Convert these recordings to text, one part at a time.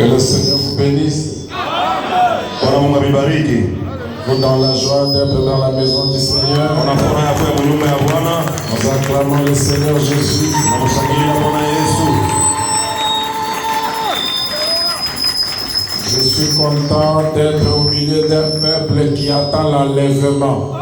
le Seigneur vous bénisse. Nous dans la joie d'être dans la maison du Seigneur. Nous acclamons le Seigneur Jésus. Je suis content d'être au milieu d'un peuple qui attend l'enlèvement.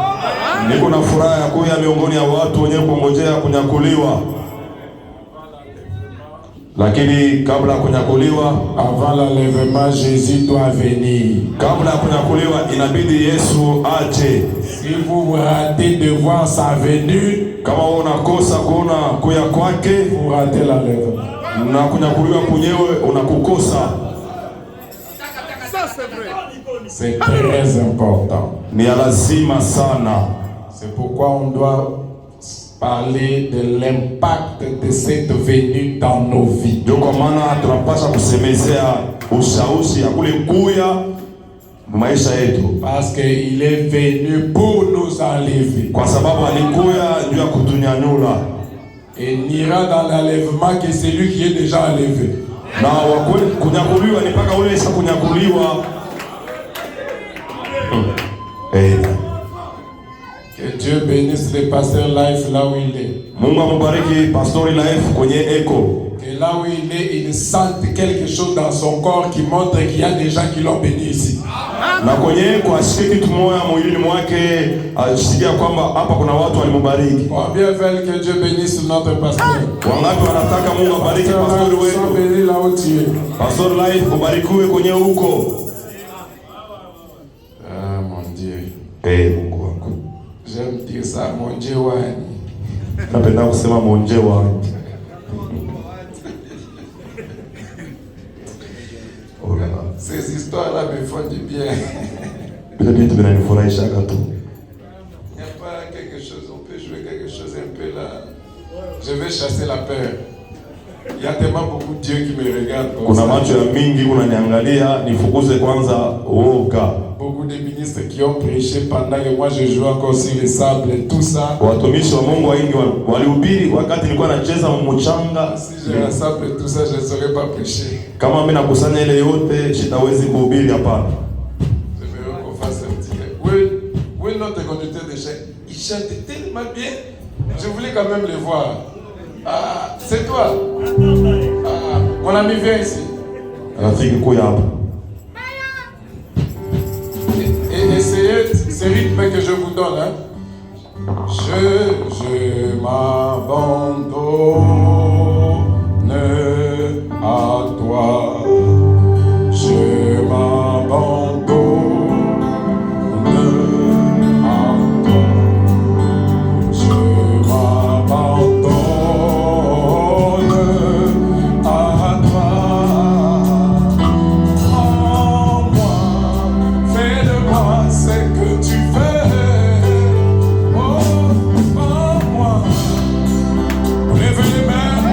Lakini kabla kunyakuliwa, avant l'enlèvement, Jésus doit venir. Kabla kunyakuliwa inabidi Yesu aje. Si vous ratez de voir sa venue, kama unakosa kuona kuya kwake, vous ratez l'enlèvement. Na kunyakuliwa kunyewe unakukosa. C'est très important. Ni lazima sana. C'est pourquoi on doit parler de l'impact de cette venue dans nos vies. Ndio kwa maana tunapaswa kusemezea ushawishi ya kule kuya maisha yetu. Parce qu'il est venu pour nous enlever. Kwa sababu alikuya juu ya kutunyanyula. Et n'ira dans l'enlèvement que celui qui est déjà enlevé. Na wakule kunyakuliwa ni paka ule isha kunyakuliwa. Que Dieu bénisse le pasteur Life là où il est. Mungu amubariki Pastor Life kwenye eko. Que là où il est, il sente quelque chose dans son corps qui montre qu'il y a des gens qui l'ont béni ici. Na kwenye kwa ashike kitu moja mwilini mwake ashikia kwamba hapa kuna watu walimubariki. Combien veulent que Dieu bénisse notre pasteur? Wangapi wanataka Mungu abariki pastor wetu? Sois béni là où tu es. Pastor Life ubarikiwe kwenye huko. Ah mon Dieu. Mungu wangu. J'aime dire ça, mon Dieu wani. Napenda kusema mon Dieu wani. Ces histoires-là me font du bien. Il y a pas quelque chose, on peut jouer quelque chose un peu là. Je vais chasser la peur. Il y a tellement beaucoup de Dieu qui me regardent. Kuna macho ya mingi kunaniangalia, nifukuze kwanza uoga. Beaucoup de ministres qui ont prêché pendant que moi je jouais encore sur le sable et tout ça. Watumishi wa Mungu wengi walihubiri wakati nilikuwa nacheza mchanga. Si je rassemble tout ça, je ne saurais pas prêcher. Kama mimi nakusanya ile yote, sitawezi kuhubiri hapa. Je veux qu'on fasse un petit peu. Où est notre conducteur de chant? Il chante tellement bien. Je voulais quand même le voir. Ah, c'est toi. Ah, mon ami, viens ici. Rafiki kuya hapa. Et essayez ce rythme que je vous donne. Hein. Je m'abandonne à toi. Je m'abandonne à toi. Je m'abandonne à toi. En moi, fais de moi ce que tu veux. Oh, en moi, lève les mains.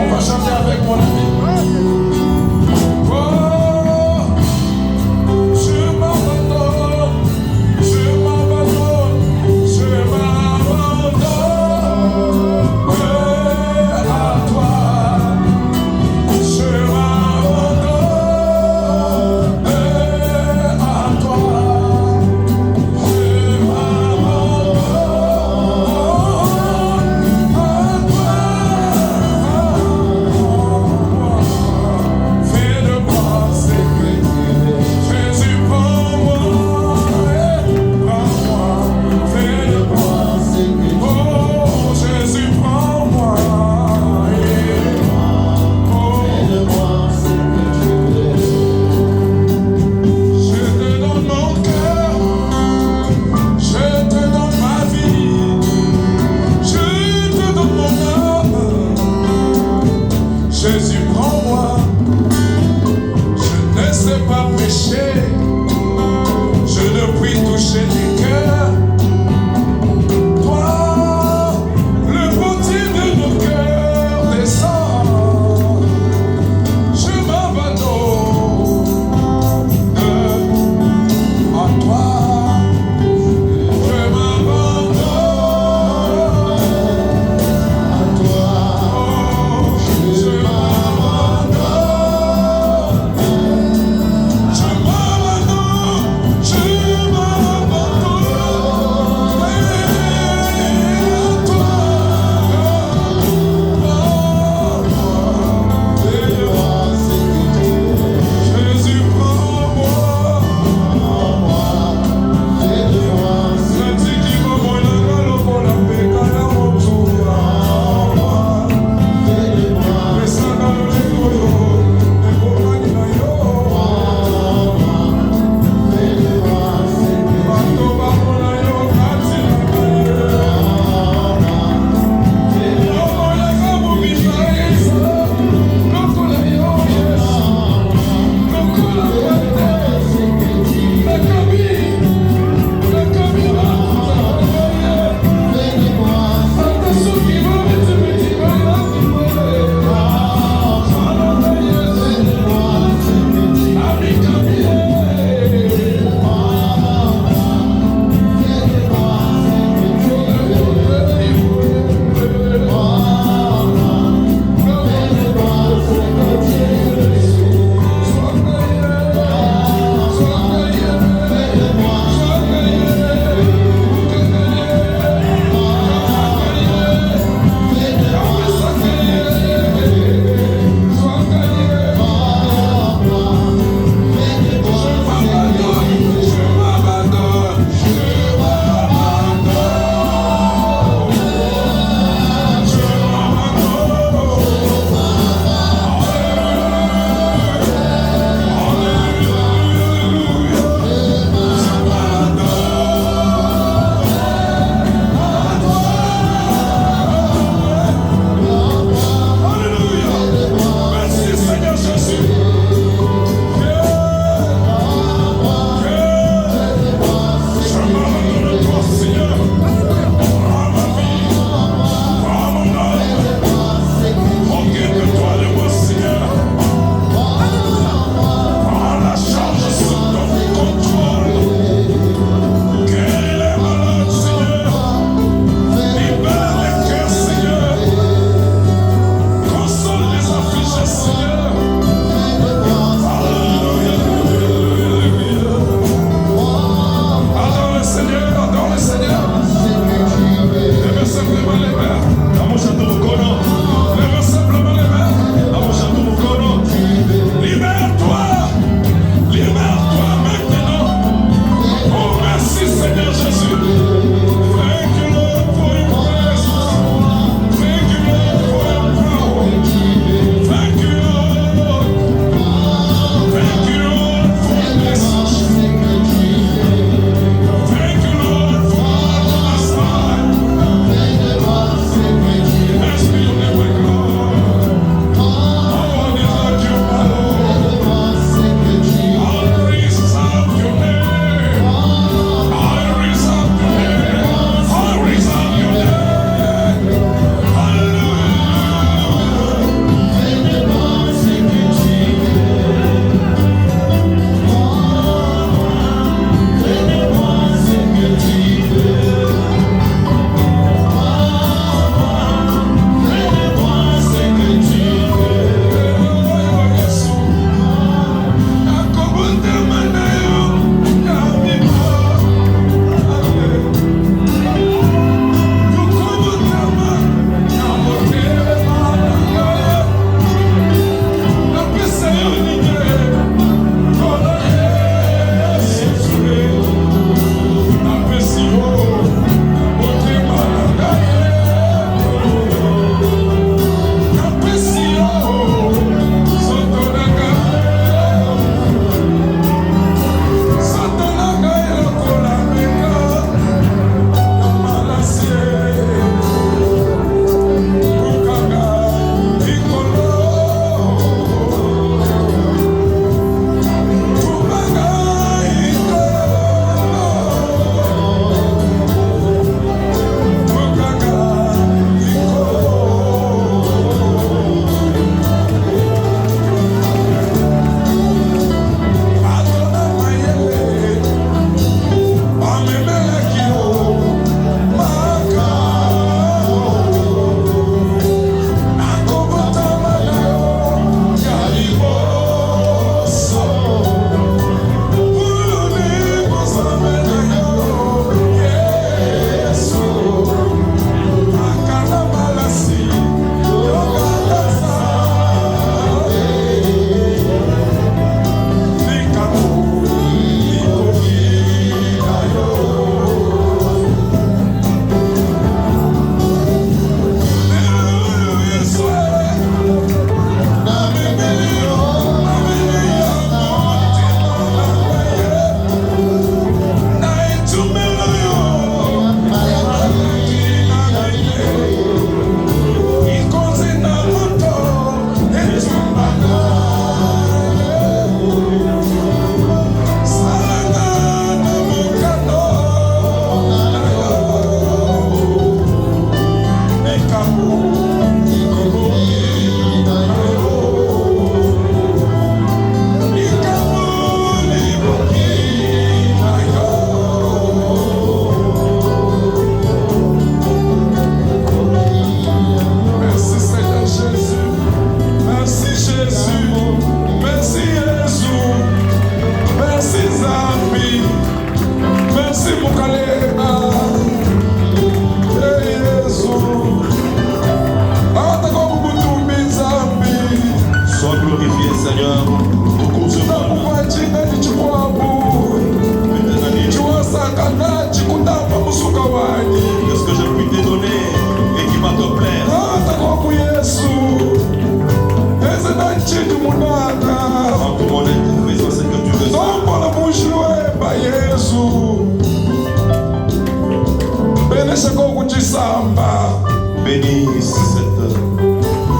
Bénis cette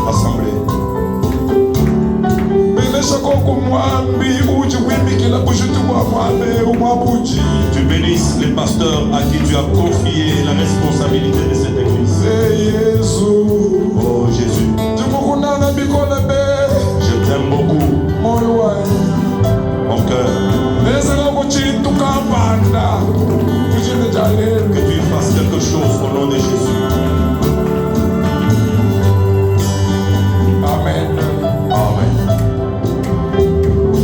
assemblée. Tu bénisses les pasteurs à qui tu as confié la responsabilité de cette église. Oh Jésus, je t'aime beaucoup, mon cœur. Que tu fasses quelque chose au nom de Jésus. Amen. Amen.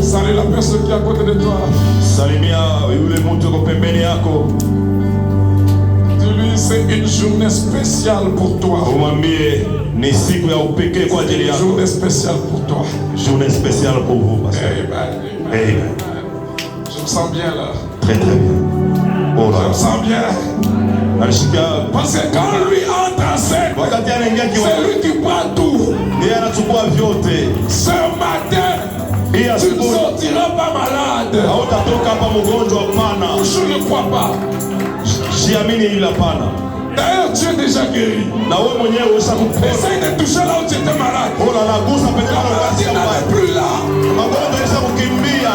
Salut la personne qui est à côté de toi. Salimia yule mtu yuko pembeni yako. Dis-lui, c'est une journée spéciale pour toi. Umwambie ni siku ya upekee kwa ajili Une yako. journée spéciale pour toi. Journée spéciale pour vous, pasteur. Amen. Amen. Je me sens bien là. Très très bien. Oh Je là. me sens bien. Anashika Parce que quand lui entre en scène, wakati anaingia c'est kiwanja, lui qui prend tout. yeye anachukua vyote. Ce matin, Hii tu ne asubuhi sortiras pas malade. hautatoka hapa mgonjwa, hapana. Je ne crois pas. Siamini hili, hapana. D'ailleurs, tu es déjà guéri. Na wewe mwenyewe ushakuponya. Essaye de toucher là où tu étais malade. Oh là là, gusa pekee La maladie n'est plus là. magonjwa isha kukimbia.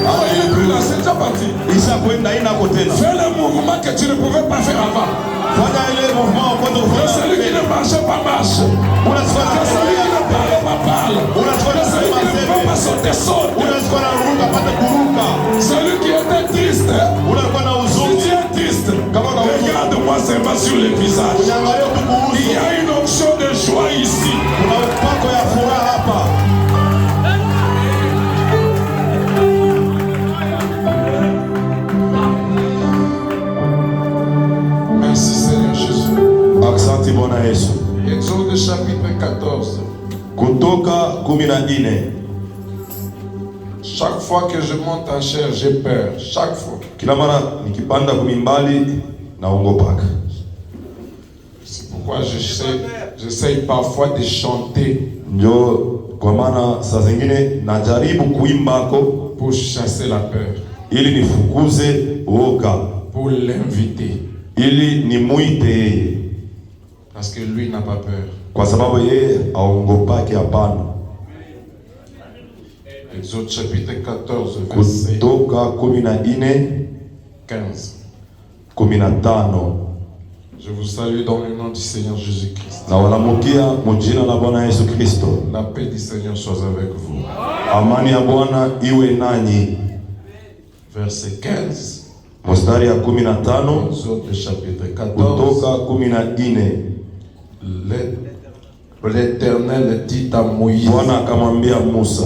Ah, il n'est plus là, c'est déjà parti. Isha kwenda inako tena. Fais le mouvement que tu ne pouvais pas faire avant. Fanya ile mouvement kwa ndo Que celui qui ne marchait pas marche. Que celui qui ne parlait pas parle. Que celui qui ne pouvait pas sauter saute. unachukua na ruka pate kuruka. Celui qui était triste. Unakuwa na Si huzuni. tu es triste, regarde-moi seulement sur le visage. Unaangalia tu Il kuhusu. y a une onction de joie ici. Kuna upako ya furaha hapa. Merci Seigneur Jésus. Asante Bwana Yesu. Exode chapitre 14. Kutoka 14. Chaque fois que je monte en chair, j'ai peur. Chaque fois. Kila mara nikipanda kumimbali naongopaka. C'est pourquoi j'essaye parfois de chanter Ndio kwa maana saa zingine najaribu kuimbako pour chasser la peur, ili nifukuze woga, pour l'inviter. ili nimuite yeye, Parce que lui n'a pas peur. kwa sababu yeye aongopake. Hapana. Exode chapitre 14, verset Kutoka 14 15. 15. Je vous salue dans le nom du Seigneur Jésus-Christ. Na walamukia mujina la Bwana Yesu Kristo. La paix du Seigneur soit avec vous. Amani ya Bwana iwe nanyi. Verset 15. Mstari ya 15 Exode chapitre 14. kutoka 14. L'Éternel dit à Moïse, Bwana akamwambia Musa,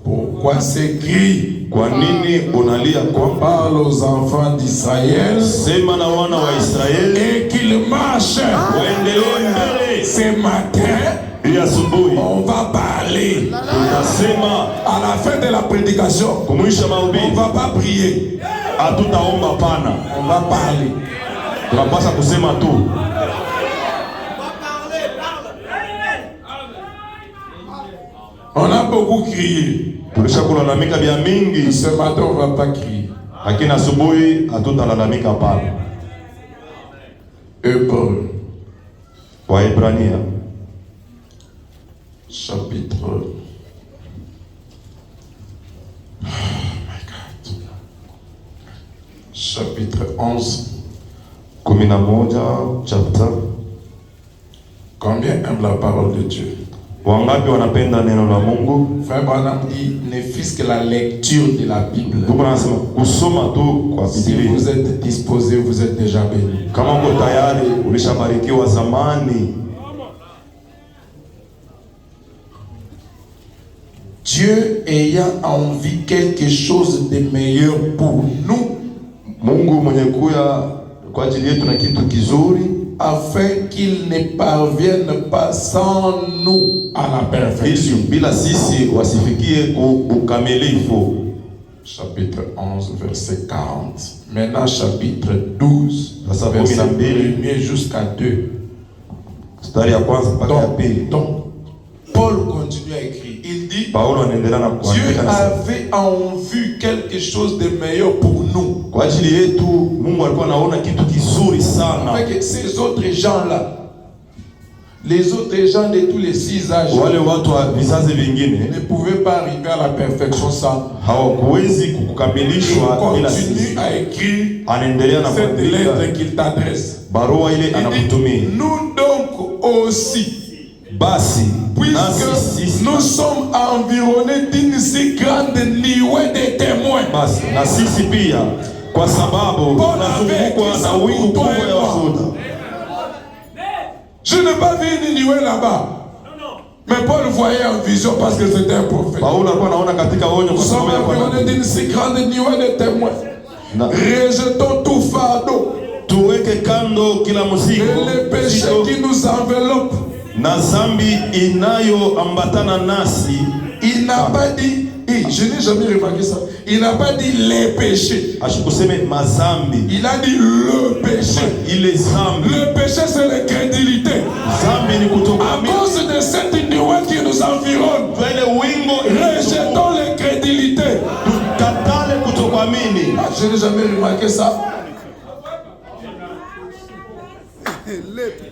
pourquoi ces cris? kwa nini unalia kwamba? Parle aux enfants d'Israël Sema na wana wa Israeli et qu'ils marchent. waendelee mbele. Ce matin, Hii asubuhi on va parler. tunasema À la fin de la prédication, kumwisha on mahubiri, va pas prier, hatutaomba pana, on va parler. tunapaswa kusema tu. On a beaucoup crié. Tulishakulalamika vya mingi, Ce matin, on va pas crier. lakini asubuhi hatutalalamika pana. Hébreu, Waebrania chapitre. Oh my God. Chapitre 11. 11 chapter. Combien aiment la parole de Dieu? Wangapi wanapenda neno la Mungu? Frère Branham dit, ne fût-ce que la lecture de la Bible. Tuko nasema kusoma tu kwa Si Biblia. vous êtes disposé, vous êtes déjà béni. Kama uko tayari, ulishabarikiwa zamani. Dieu ayant envie quelque chose de meilleur pour nous, Mungu mwenye kuya kwa ajili yetu na kitu kizuri, afin qu'il ne parvienne pas sans nous à la perfection. ili bila sisi wasifikie ukamilifu. Chapitre 11, verset 40. Maintenant, chapitre 12, Sasa verset 12. 1 jusqu'à 2. Mstari ya kwanza mpaka ya pili. Donc, Paul continue à écrire. Il dit, Paulo anaendelea na Dieu kuandika na avait en vue quelque chose de meilleur pour nous. Kwa ajili yetu Mungu alikuwa anaona kitu kizuri sana. Avec ces autres gens-là, les autres gens de tous les 6 âges, Wale watu wa vizazi vingine ne pouvaient pas arriver à la perfection sans. hawakuwezi kukamilishwa ila Continue sisi. à écrire Anaendelea na cette kuandika lettre qu'il t'adresse. barua ile anakutumia. Nous donc aussi, Basi nasi puisque sisi, nous sommes environnés d'une si grande nuée de témoins. basi na sisi pia, kwa sababu tunazungukwa na wingu kubwa ya washuhuda. Je n'ai pas vu une nuée là-bas. Mais Paul voyait en vision parce que c'était un prophète. Paulo alikuwa anaona katika onyo Nous kwa sommes sababu ya environnés d'une si grande nuée de témoins. na Rejetons tout fardeau tuweke kando kila mzigo et les péchés qui nous enveloppent. na zambi inayoambatana nasi. Il n'a pas dit, je n'ai jamais remarqué ça, il n'a pas dit les péchés. Ashikuseme mazambi, Il a dit le péché. ile zambi. Le péché, c'est l'incrédulité. Zambi ni À kutokuamini. cause de cette nuée qui nous environne, Twende wingo rejetons l'incrédulité. tukatale kutokuamini. Ah, je n'ai jamais remarqué ça.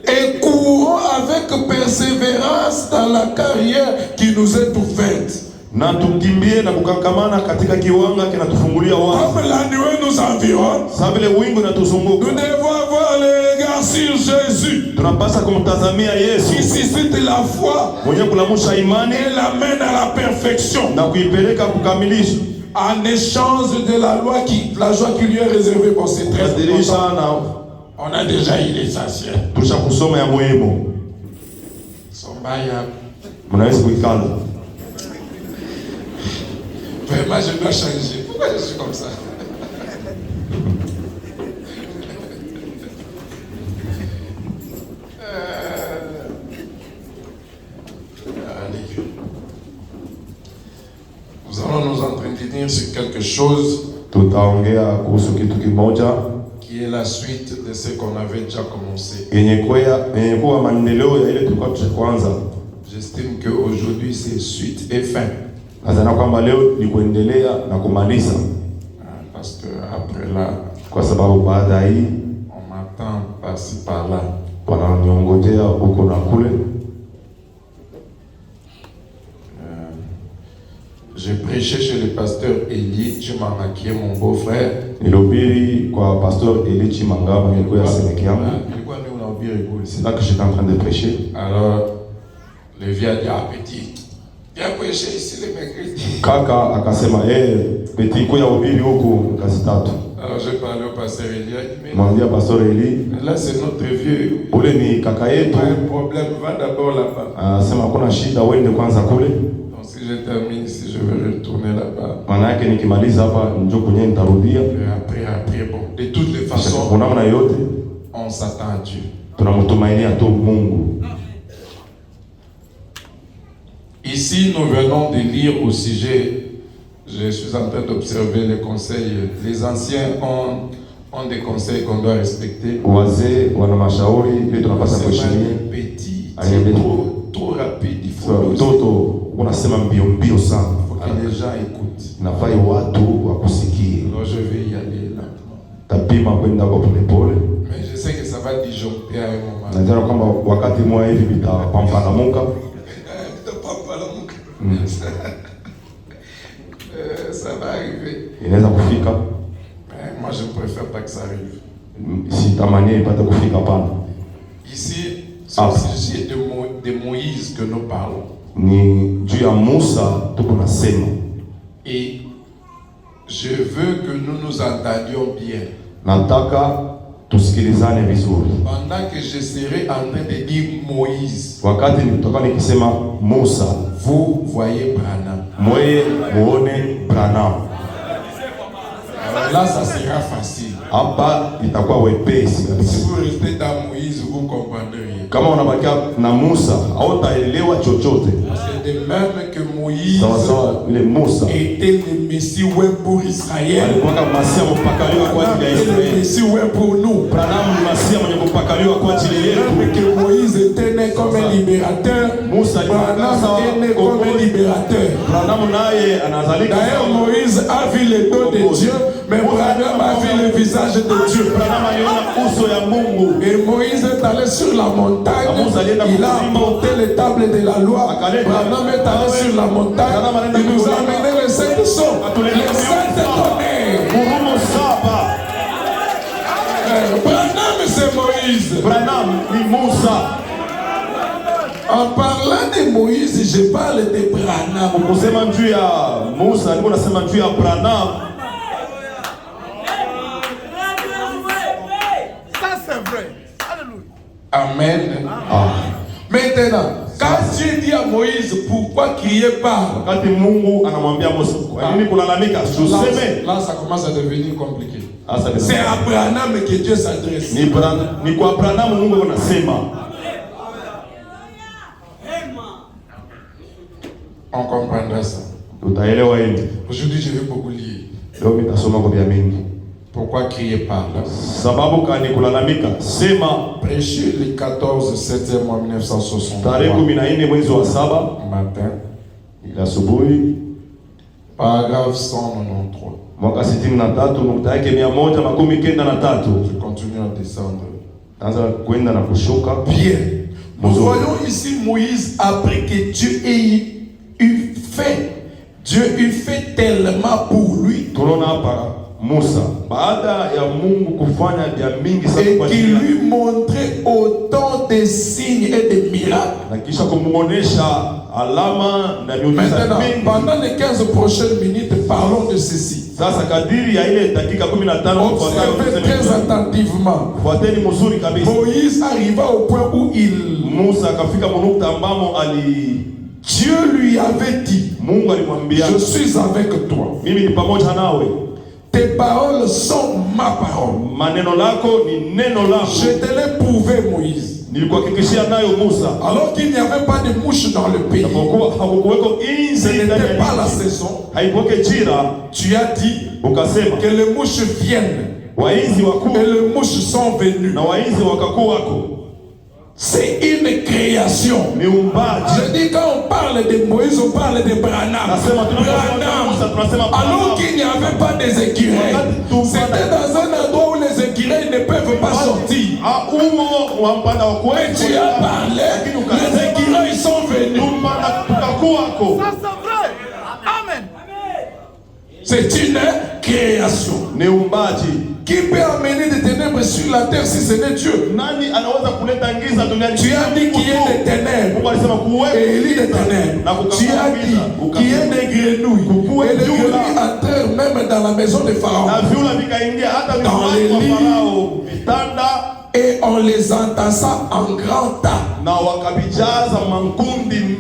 Et courons avec persévérance dans la carrière qui nous est ouverte. Na tukimbie na kukangamana katika kiwanga kinatufungulia wazi. Comme la nuée nous environne, Sababu ile wingu nous inatuzunguka. devons avoir le regard sur Jésus Tunapasa kumtazamia qui Yesu suscite la foi mwenye kulamusha imani et l'amène à la perfection. na kuipeleka kukamilisha. En échange de la joie qui lui est réservée pour ses 13 Dirisha na on a déjà eu l'essentiel. tulisha kusoma ya muhimu. Sombaya. Mnaweza kuikala. Vraiment, je dois changer. Pourquoi je suis comme ça? Allez. Nous allons nous entretenir sur quelque chose Tutaongea kuhusu kitu kimoja qui est la suite de ce qu'on avait déjà commencé. yenye kuwa maendeleo ya ile tulikuwa tushaanza. J'estime qu'aujourd'hui c'est suite et fin. Nadhani kwamba leo ni kuendelea na kumaliza, Parce que après là, kwa sababu baada ya hii on m'attend par-ci par-là. wananiongojea huko na kule. J'ai prêché chez le pasteur Elie Chimanga, qui est mon beau-frère. Nilihubiri kwa pasteur Eli Chimanga, nilikuwa semeki yangu. C'est là que j'étais en train de prêcher. Alors, le vieux a dit, ah petit, viens prêcher ici le mercredi. Kaka akasema petit kuya hubiri huku kazi tatu. Alors j'ai parlé au pasteur Elie, mais Mwambia pasteur Eli, là c'est notre vieux. ule ni kaka yetu. Pas un problème, va d'abord là-bas. Anasema kuna shida, uende kwanza kule. Donc si je termine ici, je vais retourner là-bas. Maana yake nikimaliza hapa njoo kwenye nitarudia. Et après, bon, de toutes les façons, Kwa namna yote on s'attend à Dieu. tunamtumainia tu Mungu. Ici, nous venons de lire au sujet, je suis en train d'observer les conseils. Les anciens ont des conseils qu'on doit respecter. Wazee wana mashauri ili tunapaswa C'est kuheshimia. petit, Allez, c'est trop rapide. Il faut Mtoto unasema mbio mbio sana. que les gens écoutent. Nafai watu wakusikie. Alors je vais y aller lentement. Tapima kwenda kwa polepole. Mais je sais que ça va disjoncter à un moment. Najua kwamba wakati mwa hivi vitapambanamuka. Ça va arriver. Inaweza kufika. Mais moi je ne préfère pas que ça arrive. Sitamani ipate kufika pana. Ici, c'est au sujet de Moïse que nous parlons. Ni juu ya Musa tuko nasema. Et je veux que nous nous entendions bien. Nataka tusikilizane vizuri. Pendant que je serai en train de dire Moïse, Wakati nitoka nikisema Musa, vous voyez Branham. mweye muone Branham. Alors là, ça sera facile. Hapa itakuwa wepesi Si kabisa. vous restez dans Moïse, vous ne comprendrez rien. Kama unabakia na Musa, hautaelewa chochote. C'est de même que Moïse Moïse sawa vile Musa était le Messie ouais pour Israël. alikuwa kama Masia mpakaliwa kwa ajili ya Le Israeli. Messie ouais pour nous. Branham ni Masia mwenye mpakaliwa kwa ajili yetu. Même que Moïse était né comme un libérateur, Branham est né comme un libérateur. Branham naye anazalika D'ailleurs, Moïse a vu le dos de Dieu, mais Branham a vu le visage de Dieu. Branham aliona uso ya Mungu. Et Moïse est allé sur la montagne, il a apporté les tables de la loi. Branham est allé sur la montagne, il nous a amené les 7 sons, les 7 tonnerres. Branham c'est Moïse. Branham ni Musa. En parlant de Moïse, je parle de Branham. Kusema juu ya Musa, niko nasema juu ya Branham. Ça c'est vrai. Alléluia. Amen. Maintenant, quand Dieu dit à Moïse, pourquoi crier pas? Wakati Mungu anamwambia Musa, kwa nini kulalamika? Tuseme. Là, ça commence à devenir compliqué. Asa C'est à Branham que Dieu s'adresse. ni kwa Branham Mungu anasema. On comprendra ça. Tutaelewa hili. Aujourd'hui, je vais beaucoup lire. Leo nitasoma kwa vya mingi. Pourquoi crier pas? Sababu kani kulalamika? Sema. Prêcher le 14 septembre 1963. Tarehe 14 mwezi wa 7 matin. ila asubuhi. Paragraphe 193. Mwaka 63 nukta yake 193. Je continue à descendre. Anza kwenda na kushuka. Bien. Nous voyons ici Moïse après que Dieu ait eu fait. Dieu eut fait tellement pour lui. Tunaona hapa Musa baada ya Mungu kufanya vya mingi sana kwa et qu'il lui montrait autant de signes et de miracles. Na kisha kumuonesha alama na miujiza mingi. Pendant les 15 prochaines minutes, parlons de ceci. Sasa kadiri ya ile dakika 15 observez très attentivement. Fuateni mzuri kabisa. Moïse arriva au point où Musa akafika munukta ambamo Dieu lui avait dit, Mungu alimwambia, je suis avec toi. Mimi ni pamoja nawe. Tes paroles sont ma parole. Maneno lako ni neno langu. Je te l'ai prouvé, Moïse. Nilikuhakikishia nayo Musa. Alors qu'il n'y avait pas de mouches dans le pays. Ce n'était pas la saison. Tu as dit que les mouches viennent. Et les mouches sont venues. C'est une création. Je dis quand on parle de Moïse, on parle de Branham. Alors qu'il n'y avait pas des écureuils. C'était dans un endroit où les écureuils ne peuvent pas sortir. Et tu as parlé, les écureuils sont venus. Ça c'est vrai. Amen. C'est une création. Qui peut amener des ténèbres sur la terre si ce n'est Dieu? Tu as dit qu'il y a des ténèbres. Et il y a des ténèbres. Tu as dit qu'il y a des grenouilles. Et les grenouilles entrèrent même dans la maison de Pharaon. Dans les lits. Et on les entassa en grand tas.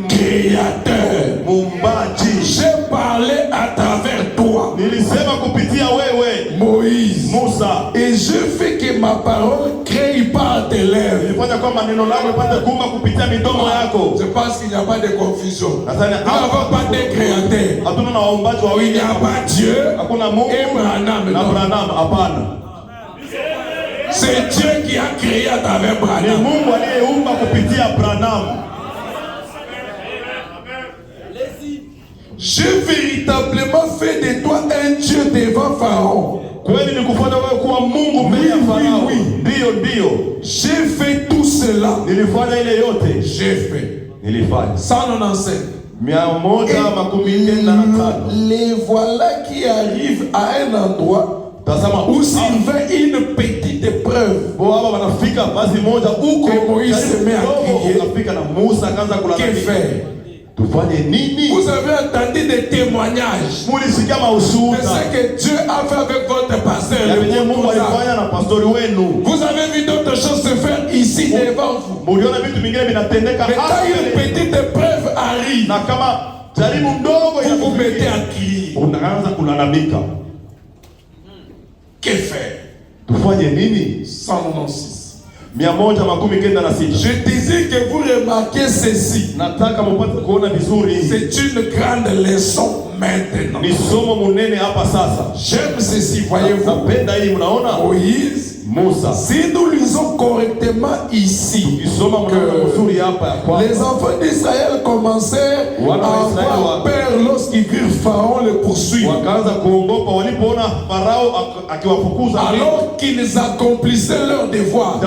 Créateur. J'ai parlé à travers toi, Moïse, Musa. Et je fais que ma parole crée par tes lèvres. Je pense qu'il n'y a pas de confusion. Il n'y a pas de créateur. Il n'y a pas Dieu et Branham. C'est Dieu qui a créé à travers Branham. J'ai véritablement fait de toi un Dieu devant Pharaon. Oui. J'ai fait tout cela. J'ai fait. 197. Les voilà qui arrivent à un endroit où survint une petite épreuve. Que Moïse se met à crier. Que faire? Vous avez entendu des témoignages de ce que Dieu a fait avec votre pasteur. Vous avez vu d'autres choses se faire ici devant vous. Mais quand une petite épreuve arrive, vous vous mettez à crier. Que faire? 196. 196. Je désire que vous remarquiez ceci. Nataka mpate kuona vizuri. C'est une grande leçon maintenant. Ni somo munene hapa sasa. J'aime ceci, voyez-vous. Napenda hii, mnaona? Moïse, Musa. si nous lisons correctement ici, que les enfants d'Israël commençaient à avoir peur lorsqu'ils virent Pharaon les poursuivre. Alors qu'ils accomplissaient leur devoir.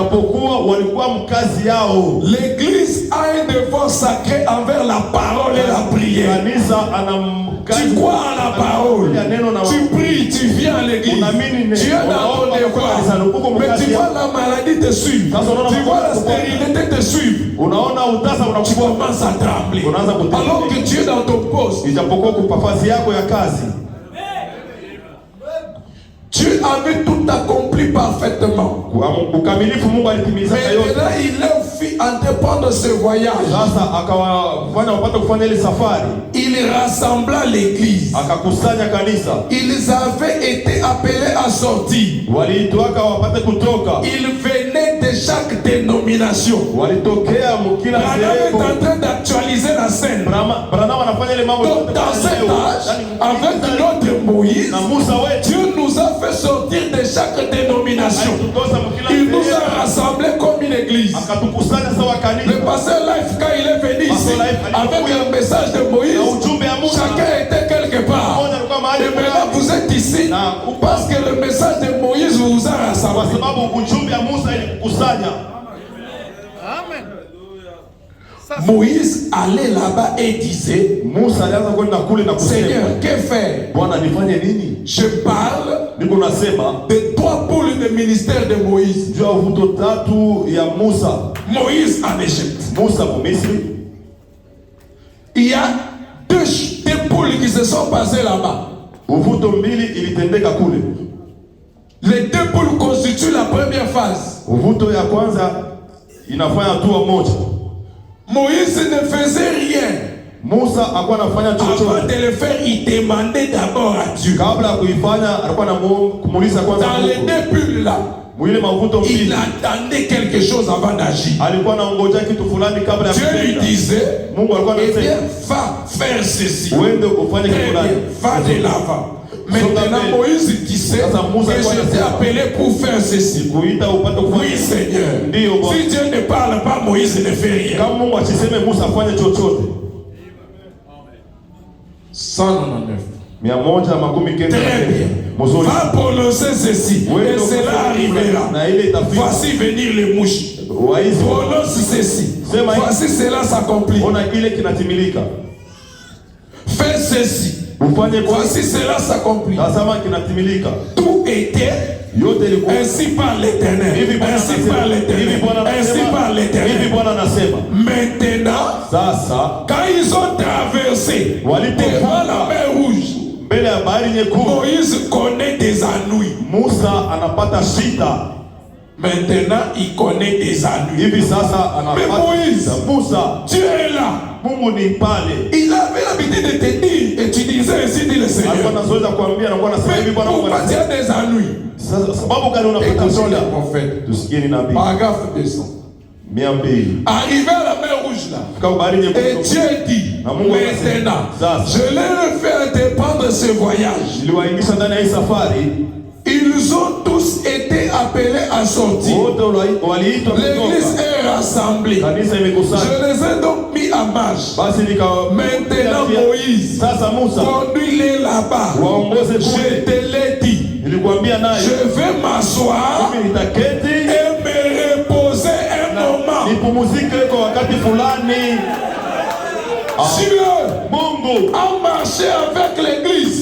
L'Église a un devoir sacré envers la parole et la prière. Tu crois à la parole, tu pries, tu viens à l'église, tu es dans ton devoir, mais tu vois la maladie te suivre, tu vois la stérilité te suivre, tu commences à trembler, alors que tu es dans ton poste. Dieu avait tout accompli parfaitement. Maintenant, il leur fit entreprendre ce voyage. Il rassembla l'église. Ils avaient été appelés à sortir. Ils venaient de chaque dénomination. Branham est en train d'actualiser la scène. Donc, dans cet âge, avec notre Moïse, Dieu nous a fait sortir de chaque dénomination. Il nous a rassemblés comme une église. Le pasteur Life, quand il est venu ici, avec le message de Moïse, chacun était quelque part. Et maintenant vous êtes ici parce que le message de Moïse vous a rassemblés. Amen. Moïse allait là-bas et disait, Seigneur, que faire? Je parle de 3 pôles de ministère de Moïse. Moïse en Égypte. Il y a deux pôles qui se sont passés là-bas. Les 2 pôles constituent la première phase. Moïse ne faisait rien. Avant de le faire, il demandait d'abord à Dieu. Dans les 2 pôles là, il attendait quelque chose avant d'agir. Dieu lui disait, eh bien, va faire ceci. Très bien, va de l'avant. Maintenant, Moïse disait que je t'ai appelé pour faire ceci. Oui, Seigneur. Si Dieu ne parle pas, Moïse ne fait rien. 199. Très bien. Va prononcer ceci et cela arrivera. Voici venir les mouches. Prononce ceci. Voici cela s'accomplit. Fais ceci. Voici cela s'accomplit. Tout était ainsi par l'Éternel. Ainsi par l'Éternel. Ainsi par l'Éternel. Maintenant, quand ils ont traversé devant la mer Rouge, Moïse connaît des ennuis. Maintenant, il connaît des ennuis. Mais Moïse, Dieu est là. Il avait l'habitude de te dire, et tu disais ainsi, dit le Seigneur. Mais pourquoi tu as des ennuis? Écoutons les prophètes. Paragraphe 200. Arrivé à la mer Rouge là, et Dieu dit, maintenant, je leur fait entreprendre ce voyage. Ils ont tous été appelés à sortir. L'église est rassemblée. Je les ai donc mis en marche. Maintenant Moïse, conduis-les là-bas. Je te l'ai dit. Je vais m'asseoir et me reposer un moment. Dieu a marché avec l'église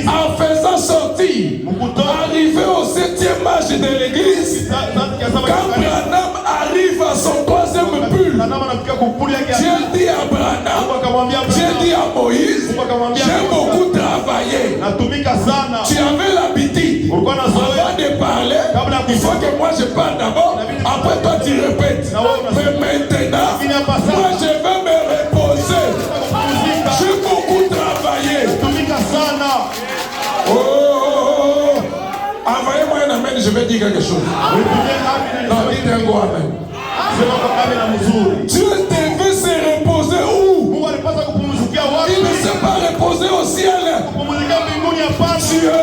en faisant sortir. Arrivé au 7e âge de l'église, quand Branham arrive à son 3e pull, Dieu dit à Branham, Dieu dit à Moïse, j'ai beaucoup travaillé. Tu avais l'habitude, avant de parler, il faut que moi je parle d'abord, après toi tu répètes. Mais maintenant, moi je vais me reposer. J'ai beaucoup travaillé. Oh, envoyez-moi un amen, je vais dire quelque chose. Non, Dites-moi amen. Sema kwa amen na mzuri. Dieu devait se reposer où? Mungu alipaswa kupumzikia wapi? Il ne s'est pas reposé au ciel. Kupumzikia mbinguni hapana. Dieu,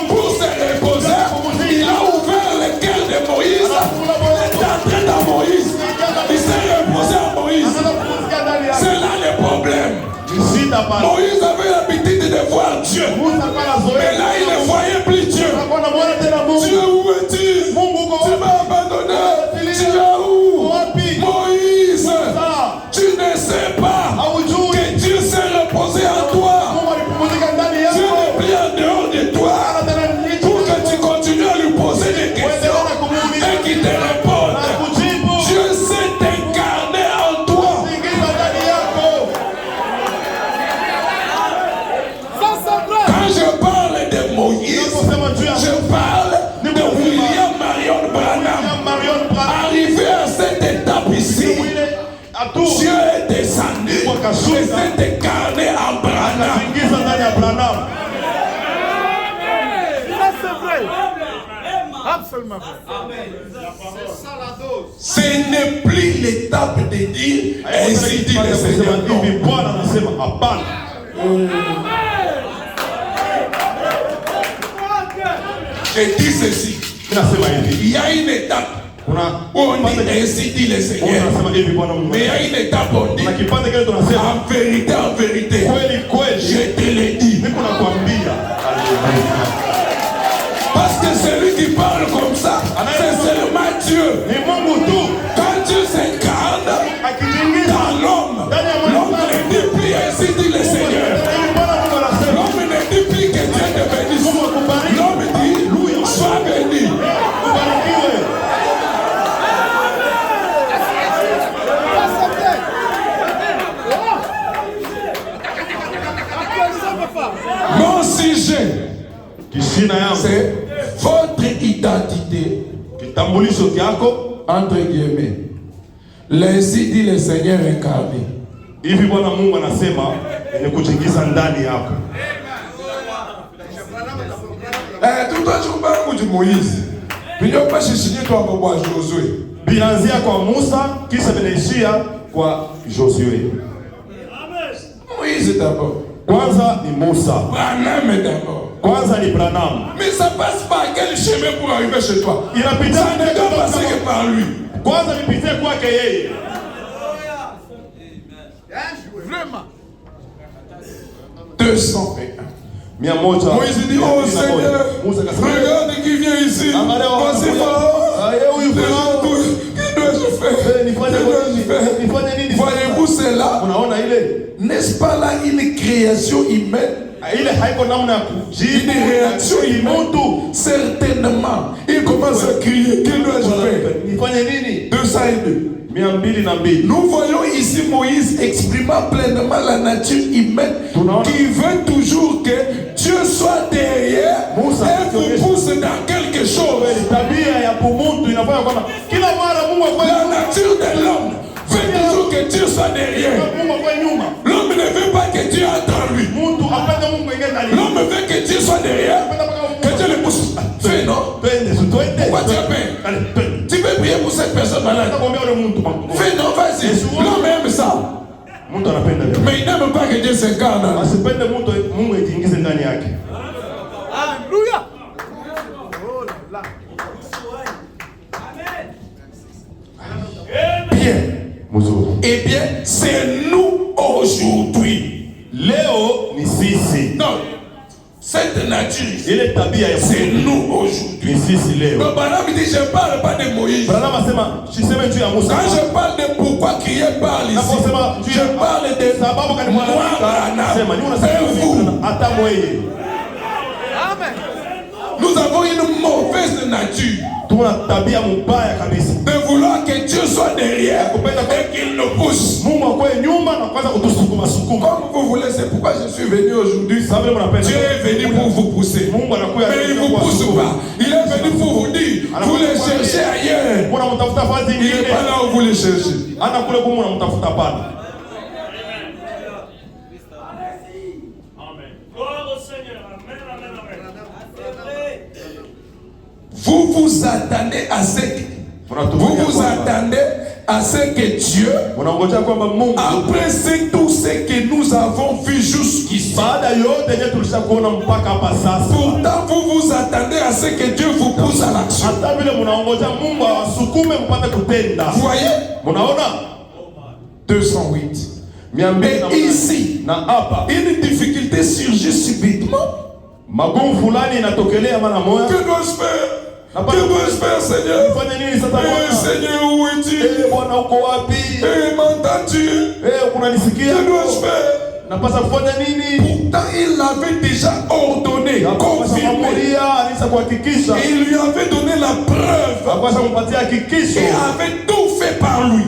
pour se reposer, il a ouvert le cœur de Moïse. Il est entré dans Moïse. Il s'est reposé à Moïse. C'est là le problème. Moïse avait l'habitude de voir Dieu. Mais là, il ne voyait plus Dieu. Dieu, où es-tu? Tu m'as abandonné. Tu es où? Moïse, tu ne sais pas que Dieu s'est reposé en toi. Dieu n'est plus en dehors de toi pour que tu continues à lui poser des questions et qu'il te réponde. Dieu s'est incarné en toi. Quand je parle de Moïse, je parle de William Marion Branham. Arrivé à cette étape ici, Dieu est descendu et s'est incarné en Branham. Absolument vrai. Ce n'est plus l'étape de dire ainsi dit le Seigneur. Non. Je dis ceci. Il y a une étape où on dit ainsi dit le Seigneur. Mais il y a une étape où on dit en vérité, je te l'ai dit. Parce que celui qui parle comme ça, c'est seulement Dieu. Quand Dieu s'incarne dans l'homme, l'homme ne dit plus ainsi dit le Seigneur. L'homme ne dit plus que Dieu te bénisse. L'homme dit, sois béni. Mon sujet, c'est votre identité, entre guillemets. L'ainsi dit le Seigneur incarné. Hivi Bwana Mungu anasema yenye kuchingiza ndani yako. Tout le jour de Moïse. Puis il n'y a pas cherché toi pour Josué. Bianzia kwa Musa kisha vinaishia kwa Josué. Moïse d'abord. Kwanza ni Musa. Branham d'abord. Kwanza ni Branham. Mais ça passe par quel chemin pour arriver chez toi? Il a pité ça ne doit passer que par lui. Kwanza ni pité kwake yeye. Vraiment. 201. Moïse dit, oh Seigneur, regarde qui vient ici. Voici Pharaon. Que dois-je faire? Voyez-vous cela? N'est-ce pas là une création humaine? Une réaction humaine? Certainement. Il commence à crier, que dois-je faire? 202. Nous voyons ici Moïse exprimant pleinement la nature humaine qui veut toujours que Dieu soit derrière et vous pousse dans quelque chose. La nature de l'homme veut toujours que Dieu soit derrière. L'homme ne veut pas que Dieu attende lui. L'homme veut que Dieu soit derrière, que Dieu le pousse. Fais non? Pourquoi tu as peur? Tu veux prier pour cette personne malade? Fais non, vas-y. L'homme aime ça. Mais il n'aime pas que Dieu s'incarne. Alléluia. Oh là là. Bien. Eh bien, c'est nous aujourd'hui. Leo ni sisi. Non. Cette nature, c'est nous aujourd'hui. Donc, Branham dit, je ne parle pas de Moïse. Quand je parle de pourquoi crier parle ici, je parle de moi, Branham, et vous. Amen. Nous avons une mauvaise nature de vouloir que Dieu soit derrière et qu'il nous pousse. Comme vous voulez, c'est pourquoi je suis venu aujourd'hui. Dieu est venu pour vous pousser. Mais il ne vous pousse pas. Il est venu pour vous dire, vous les cherchez ailleurs. Il n'est pas là où vous les cherchez. Vous vous attendez à ce que Vous vous attendez à ce que Dieu, après tout ce que nous avons vu jusqu'ici, pourtant vous vous attendez à ce que Dieu vous pousse à l'action. Vous voyez 208. Mais ici, une difficulté surgit subitement. Que dois-je faire? Que dois-je faire, Seigneur? Seigneur, où es-tu? M'entends-tu? Que dois-je faire? Pourtant, il l'avait déjà ordonné, confirmé. Et il lui avait donné la preuve. Et avait tout fait par lui.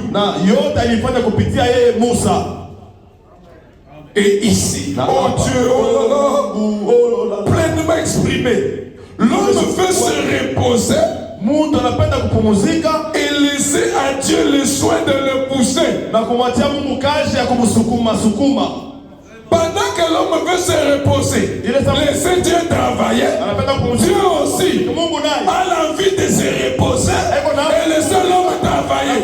Et ici, oh Dieu, oh là là, pleinement exprimé. L'homme veut se reposer et laisser à Dieu le soin de le pousser. Pendant que l'homme veut se reposer, laisser Dieu travailler, Dieu aussi a l'envie de se reposer et laisser l'homme travailler.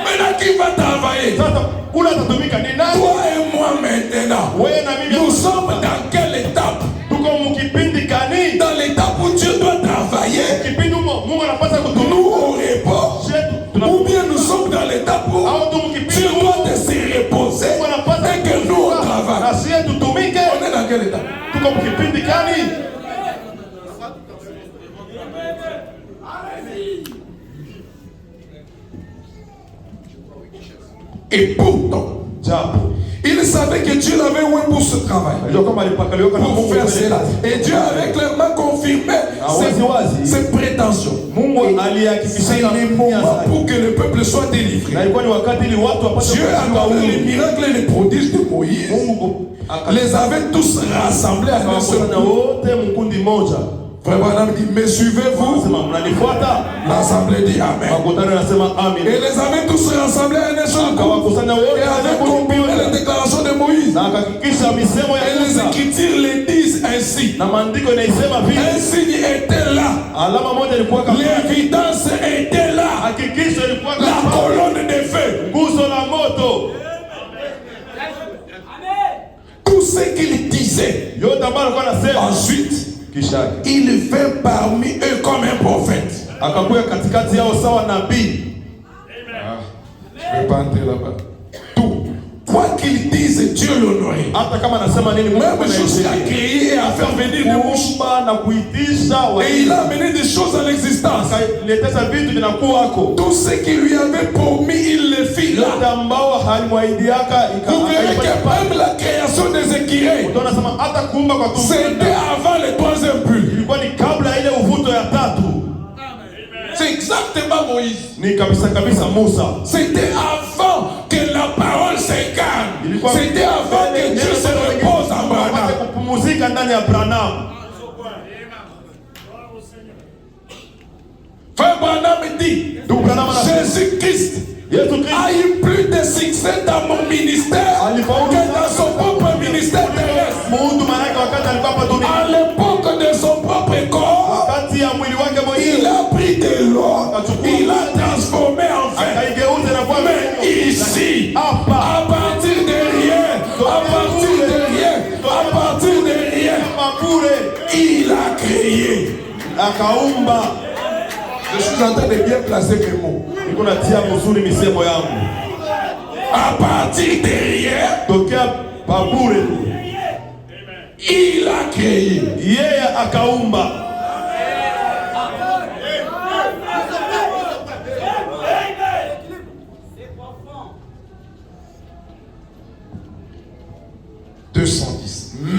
Maintenant, qui va travailler? Toi et moi maintenant. Nous sommes dans quelle étape? Dans l'étape où Dieu doit travailler, nous au repos, ou bien nous sommes dans l'étape où Dieu doit se reposer et que nous on travaille. On est dans quelle étape? Et pourtant, il savait que Dieu l'avait oué pour ce travail, pour faire cela. Et Dieu avait clairement confirmé ses prétentions. C'est le moment pour que le peuple soit délivré. Dieu a accordé les miracles et les prodiges de Moïse, les avait tous rassemblés à un seul coup. Frère Branham dit, mais suivez-vous? L'assemblée dit Amen. Et les avait tous rassemblés à un seul coup et avaient confirmé la déclaration de Moïse. Et les Écritures les disent ainsi. Un signe était là. L'évidence était là. La colonne de feu. Tout ce qu'il disait. Ensuite, il fait parmi eux comme un prophète. Je ne vais pas entrer là-bas. Tout. Quoi qu'il dise, Dieu l'honorait. Même jusqu'à créer et à faire venir des mouches. Et il a amené des choses à l'existence. Tout ce qu'il lui avait promis, il le fit là. Vous verrez que même la création des écureuils, c'était avant le troisième bulle. C'est exactement Moïse. C'était avant que la parole s'incarne. C'était avant que Dieu se repose en Branham. Frère Branham dit, Jésus-Christ a eu plus de succès dans mon ministère que dans son propre ministère terrestre. À l'époque de son propre corps, il a pris de l'eau, il a transformé en fer. Mais ici, à partir de rien, il a créé. Je suis en train de bien placer mes mots. À partir de rien, il a créé.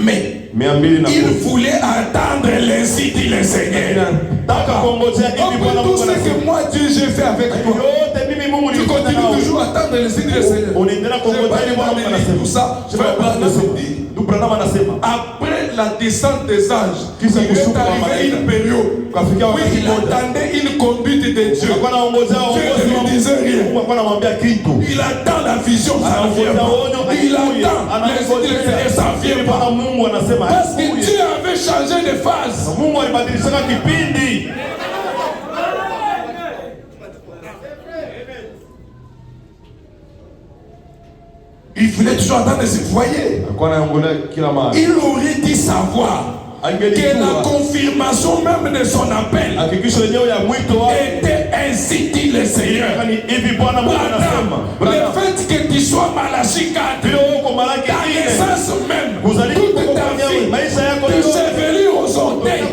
Mais il voulait attendre l'ainsi dit le Seigneur. Tout ce que moi Dieu j'ai fait avec toi, tu continues toujours à attendre l'ainsi dit le Seigneur. Je vais pas tout ça. Je vais pas après la descente des anges, il est arrivé une période où il attendait une conduite de Dieu. Dieu ne lui disait rien. Il attend la vision, ça ne vient pas. Il attend l'ainsi dit le Seigneur, ça ne vient pas. Parce que Dieu avait changé de phase. Il voulait toujours entendre ses foyers. Alikuwa anaongolea kila mahali. Il aurait dû savoir que la confirmation même de son appel Hakikisho yenyewe ya mwito wake était ainsi dit le Seigneur. hivi Bwana Mungu anasema. Le fait que tu sois Malachie 4, Ndio huko Malaki ta naissance même, kuzaliwa toute ta vie, maisha yako de yote chevelure aux orteils,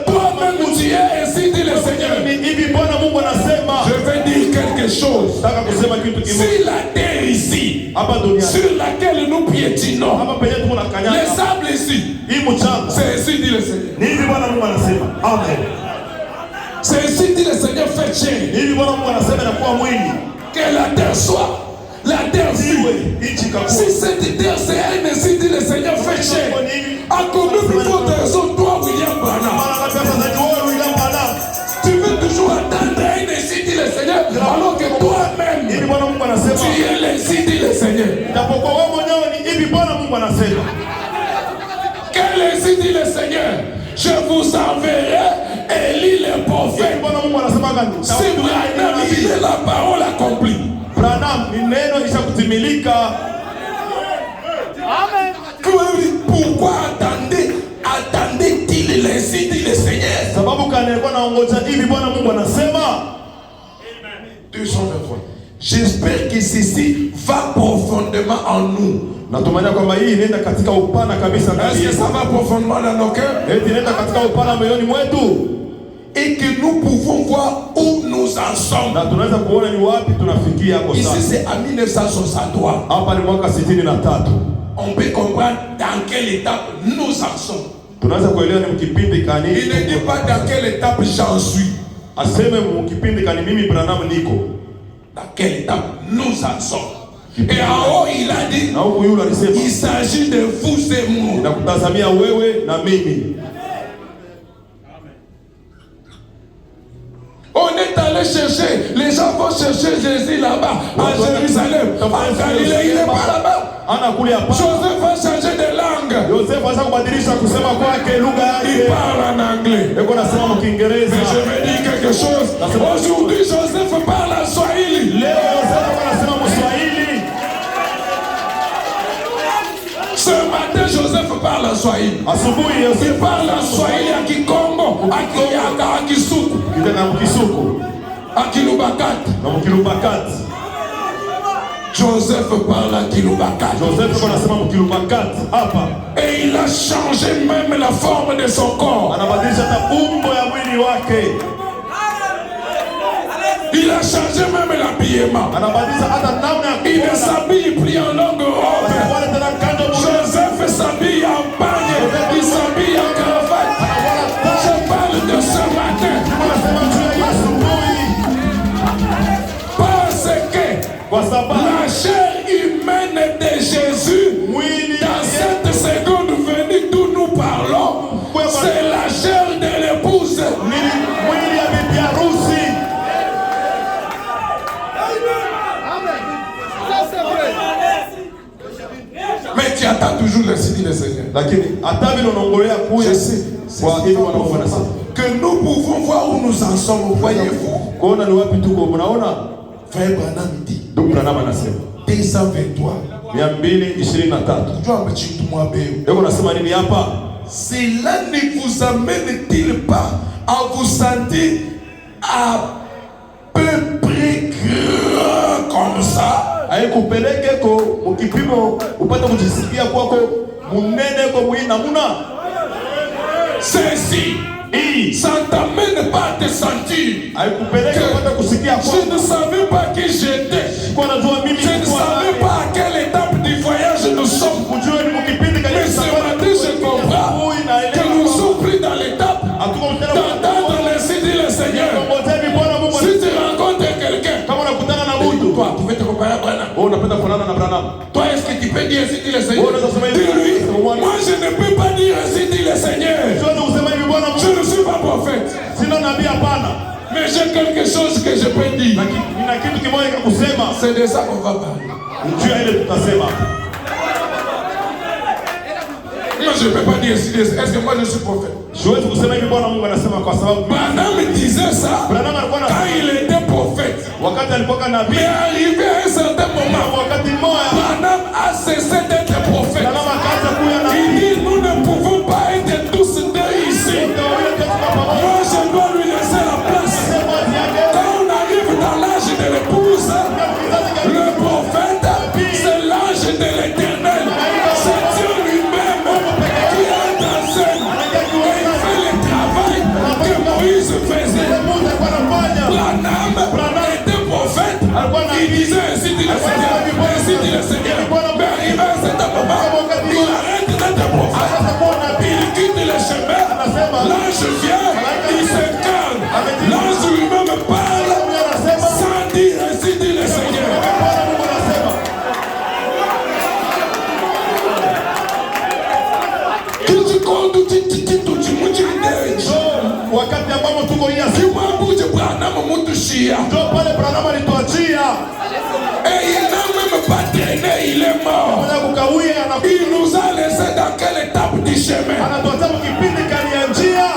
toi-même tu es ainsi dit le Seigneur. hivi Bwana Mungu anasema. Je vais dire quelque chose. Nataka kusema kitu kimoja. Si la terre ici, Hapa duniani. sur laquelle nous piétinons, Hapa penye tunakanyanga. les sables ici, Hii mchanga. c'est ainsi dit le Seigneur. Ni hivi Bwana Mungu anasema. Amen. C'est ainsi dit le Seigneur fait chair. Ni hivi Bwana Mungu anasema na kuwa mwili. Que la terre soit, la terre Iwe fut. nchi kakuwa. Si cette terre c'est elle, ainsi dit le Seigneur fait chair. À combien plus forte raison, toi, William Branham, Mara na pesa za wewe William Branham. tu veux toujours attendre elle, ainsi dit le Seigneur, alors que toi-même, Hivi Bwana Mungu anasema. tu es ainsi dit le Seigneur. Japokuwa wewe mwenyewe ni hivi Bwana Mungu anasema. Quel ainsi dit le Seigneur? Je vous enverrai Élie le prophète. Hivi Bwana Mungu anasema gani? Si Branham, il est la parole accomplie. Branham ni neno ishakutimilika. Amen. Pourquoi attendait-il ainsi dit le Seigneur? Sababu kani alikuwa anaongoza hivi Bwana Mungu anasema. 223. J'espère que ceci va profondément en nous. Natumania kwamba hii inaenda katika upana kabisa ndani Est-ce que yetu. ça va profondément dans nos cœurs? Eti inaenda katika upana moyoni mwetu. Et que nous pouvons voir où nous en sommes. Na tunaweza kuona ni wapi tunafikia hapo Ici sasa. c'est en 1963. Hapa ni mwaka 63. On peut comprendre dans quelle étape nous en sommes. Tunaweza kuelewa ni mkipindi kani. Il ne dit pas dans quelle étape j'en suis. Aseme mkipindi kani mimi Branham niko. Dans quelle étape nous en sommes. Et en haut il a dit, Na huko yule alisema il s'agit de vous et moi. nakutazamia wewe na mimi. On est allé chercher, les gens vont chercher Jésus là-bas, à Jérusalem, en Galilée, il n'est pas là-bas. Ana kule hapa. Joseph va changer de langue. Joseph anza kubadilisha kusema kwake lugha Il yake. parle en anglais. Eko nasema mkiingereza. Mais je vais dire quelque chose. Aujourd'hui, Joseph parle en Swahili. Leo Joseph anasema Mswahili. Ce matin, Joseph parle en Swahili. Asubuhi Il Joseph parle en Swahili à Kikongo, à Kiyaka, à Kisuku, kitaka mkisuku à Kilubakati. na mkilubakati. Joseph parle à Kilubakati. Joseph anasema mkilubakati hapa. Et il a changé même la forme de son corps. Anabadilisha hata umbo ya mwili wake. Il a changé même l'habillement. Anabadilisha hata namna ya Il ne kuona. s'habille plus en longue robe. Wale tena kando mmoja. Joseph s'habille en pagne. Il s'habille en cravate. Je parle de ce matin. Anasema juu ya asubuhi. Parce que Kwa sababu la chair humaine de Jésus, dans cette seconde venue d'où nous parlons, c'est la chair de l'épouse. mwili ya bibi harusi. Ça, c'est vrai. Mais tu attends toujours le signe du Seigneur. Lakini hata vile unaongolea kuya Je sais. kwa hivyo wanaofanya sana. Que nous pouvons voir où nous en sommes, voyez-vous. Kuona ni wapi tuko mnaona? Frère Branham dit, Ndugu Branham anasema 223. 223. Tu as un petit moi béo. Yeye anasema nini hapa? Cela ne vous amène-t-il pas à vous sentir à peu près grand comme ça? Haikupeleke ko ukipimo upate kujisikia kwako munene kwa mwili namuna. Ceci, ça ne t'amène pas à te sentir. Haikupeleke upate kusikia Je kwako. ne savais pas qui j'étais. Kwa najua mimi Je ne savais pas à quelle étape du voyage nous sommes. kujua ni mkipindi Mais ce matin, je comprends que nous sommes pris dans l'étape d'entendre ainsi dire le Seigneur. Si tu rencontres quelqu'un, Kama unakutana na mtu, toi, tu veux te comparer à Branham. wewe unapenda kufanana na Branham. Toi, est-ce que tu peux dire ainsi dit le Seigneur? Oh, non, non, Dis-lui, non, non. moi je ne peux pas dire ainsi dit le Seigneur. Siwezi kusema hivi Bwana Je Mungu. ne suis pas prophète. Sina nabii hapana. Mais j'ai quelque chose que je peux dire. Lakini nina kitu kimoja cha kusema. C'est de ça qu'on va parler. Njia ile tutasema. Moi je ne peux pas dire ainsi dit. Est-ce que moi je suis prophète? Siwezi kusema hivi Bwana Mungu anasema kwa sababu Branham disait ça Branham alikuwa quand na il était prophète. wakati alikuwa nabii, mais arrivé à un certain moment, wakati mmoja Branham a cessé d'être prophète. Branham akaanza kuwa Il nabii. dit nous ne pouvons pas être tous deux ici. Moi je dois lui laisser la place. Quand on arrive dans l'âge de l'épouse, le prophète c'est l'âge de l'éternel. C'est Dieu lui-même qui est en scène et il fait le travail que Moïse faisait. Branham était prophète. Il disait ainsi dit le Seigneur, ainsi dit le Seigneur. Mais arrivé à cet moment, il arrête d'être prophète. Il quitte le chemin. L'ange vient, il s'incarne. L'ange lui-même parle sans dire ainsi dit le Seigneur. Wakati ambapo tuko hii Si mwambuje Branham mutushia. ndio pale Branham alituachia. Et il n'a même pas traîné, il est mort. Mwenye kukawia Il nous a laissé dans quelle étape du chemin? anatuacha kipindi kani ya njia.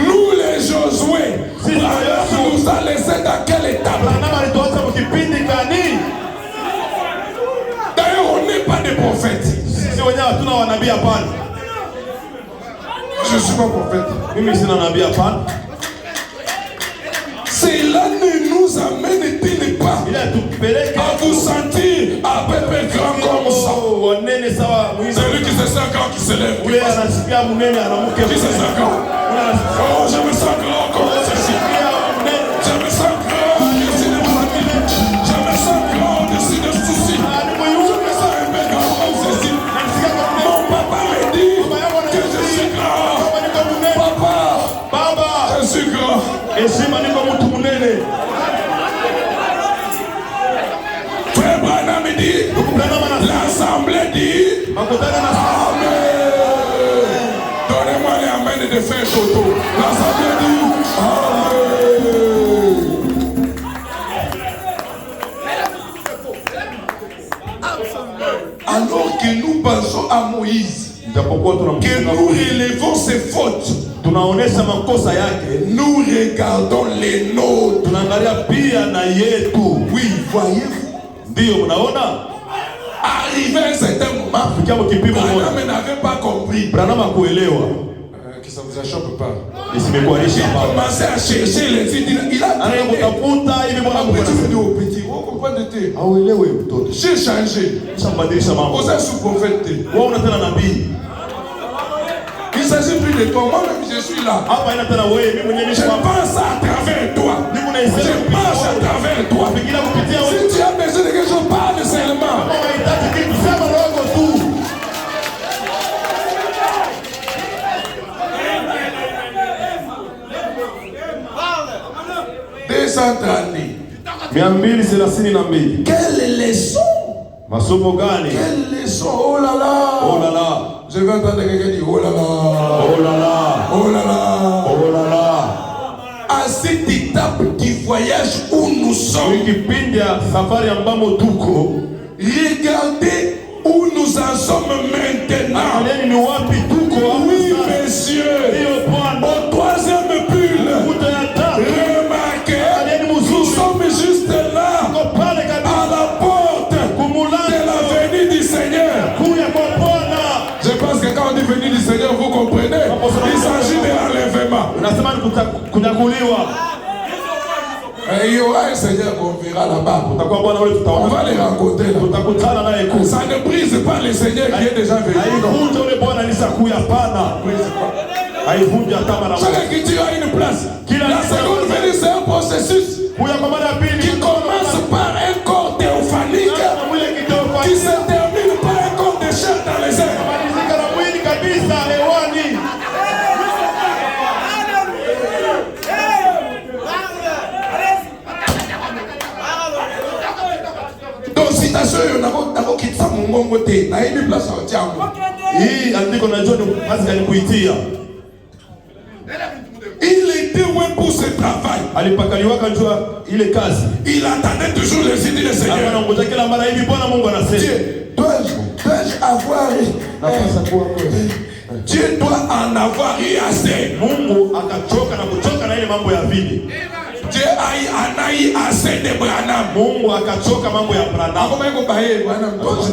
Nous les Josué, Branham nous a laissé dans quelle étape? Branham alituacha kipindi kani. D'ailleurs, on n'est pas des prophètes. Sisi wenyewe hatuna wanabii hapana. Je suis pas prophète. Mimi sina nabii hapana. Cela ne nous amène-t-il pas Ila tupeleke à vous sentir à peu près grand comme ça? wanene sawa mwizi. Celui qui se sent grand qui se lève. Ule anasikia munene anamuke. Qui se sent grand? Oh, je me sens grand comme ceci. Je me sens grand au-dessus de maladie. Je me sens grand au-dessus de soucis. Je me sens un peu grand comme ceci. Mon papa me dit que je suis grand. Papa, Baba, je suis grand. heshima niko mtu munene. Frère Branham dit, l'assemblée dit, Makutano na Amen. Donnez-moi les amens de faire Toto. L'assemblée dit, Amen. Alors que nous pensons à Moïse, Ijapokuwa que nous relevons ses fautes, tunaonesha makosa yake, nous regardons les nôtres. tunaangalia pia na yetu. Oui, voyez-vous, Ndio mnaona arrivé à un certain moment, fikia kipimo moja. Branham n'avait pas compris. Branham hakuelewa. Que ça vous achoppe pas. Isimekuanisha Il a hapa. commencé à chercher les idées. Il a traîné. Anakutafuta hivi bwana Mungu Après, tu fais anasema. au petit. Vous comprenez? Hauelewi mtoto. J'ai changé. Shambadilisha mambo. Vous êtes sous-prophète. Wewe una tena nabii. Il ne s'agit plus de toi. Moi-même, je suis là. Hapa ina tena wewe, mimi mwenyewe Je niko hapa. pense à travers toi. Niko na Je hisia marche à travers toi. kupigia kupitia wewe. Si tu as besoin de quelque chose, parle seulement. Kama unahitaji kitu sema roho tu. Descendez. 232. Quelle leçon? Masomo gani? Quelle leçon? Oh là là. Oh là là. Je vais entendre quelqu'un dire oh là là. Oh là là. Oh là là. Oh là là. À cette étape du voyage où nous sommes, Kipindi ya safari ambamo tuko, regardez où nous en sommes maintenant. angalieni ni wapi tuko hapa Oui, sasa. messieurs, Ndio Bwana. au troisième bulle, Kuta ya tatu. remarquez, nous sommes juste là, Tuko pale à kabisa. la porte de la venue du Seigneur. Kuya kwa Bwana. Je pense que quand on dit venue du Seigneur, vous comprenez, il s'agit de l'enlèvement. Unasema ni kunyakuliwa. Et il y aura un Seigneur qu'on verra là-bas. Utakuwa Bwana ule On tutaona. va les rencontrer là. Tutakutana naye kule. Ça ne brise pas le Seigneur qui est déjà venu. Haivunja ule Bwana alishakuya pana. Haivunja hata mara moja. Chaque écriture a une place. La seconde venue, c'est un processus Kuya kwa mara ya pili. qui commence par un corps théophanique Mwili kidogo. qui se termine par un corps de chair dans les airs. Malizika na mwili kabisa hewani. Donc, citation, il y a qui t'a mon bon côté. Il y a une place au diable. Hii andiko najua ni kazi alikuitia. Il était ouais pour ce travail. Alipakaliwaka njua ile kazi. Il attendait toujours les idées du Hapa Seigneur. anangoja kila mara hivi Bwana Mungu anasema. Dieu, dois-je avoir Nafasa kuwa Dieu doit en avoir eu assez. Mungu akachoka na kuchoka na ile ile mambo ya vile. Dieu a eu assez de Branham. Mungu akachoka mambo ya Branham.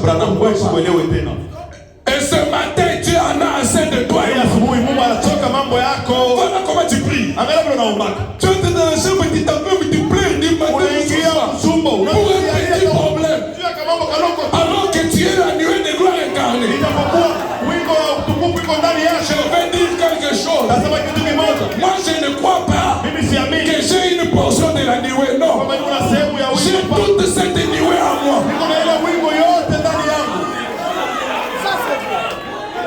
Branham wewe uelewe tena. Et ce matin, Dieu en a assez de toi. Asubuhi Mungu anachoka mambo yako. Voilà comment tu pries. Angalia vile unaomba. Tu es dans la chambre, tu t'appelles, tu pleures, tu m'as Unaingia msumbo, pour un petit problème. Alors que tu es la nuée de gloire incarnée. Je vais dire quelque chose. Moi, je ne crois pas que j'ai une portion de la nuée. Non. J'ai toute cette nuée à moi.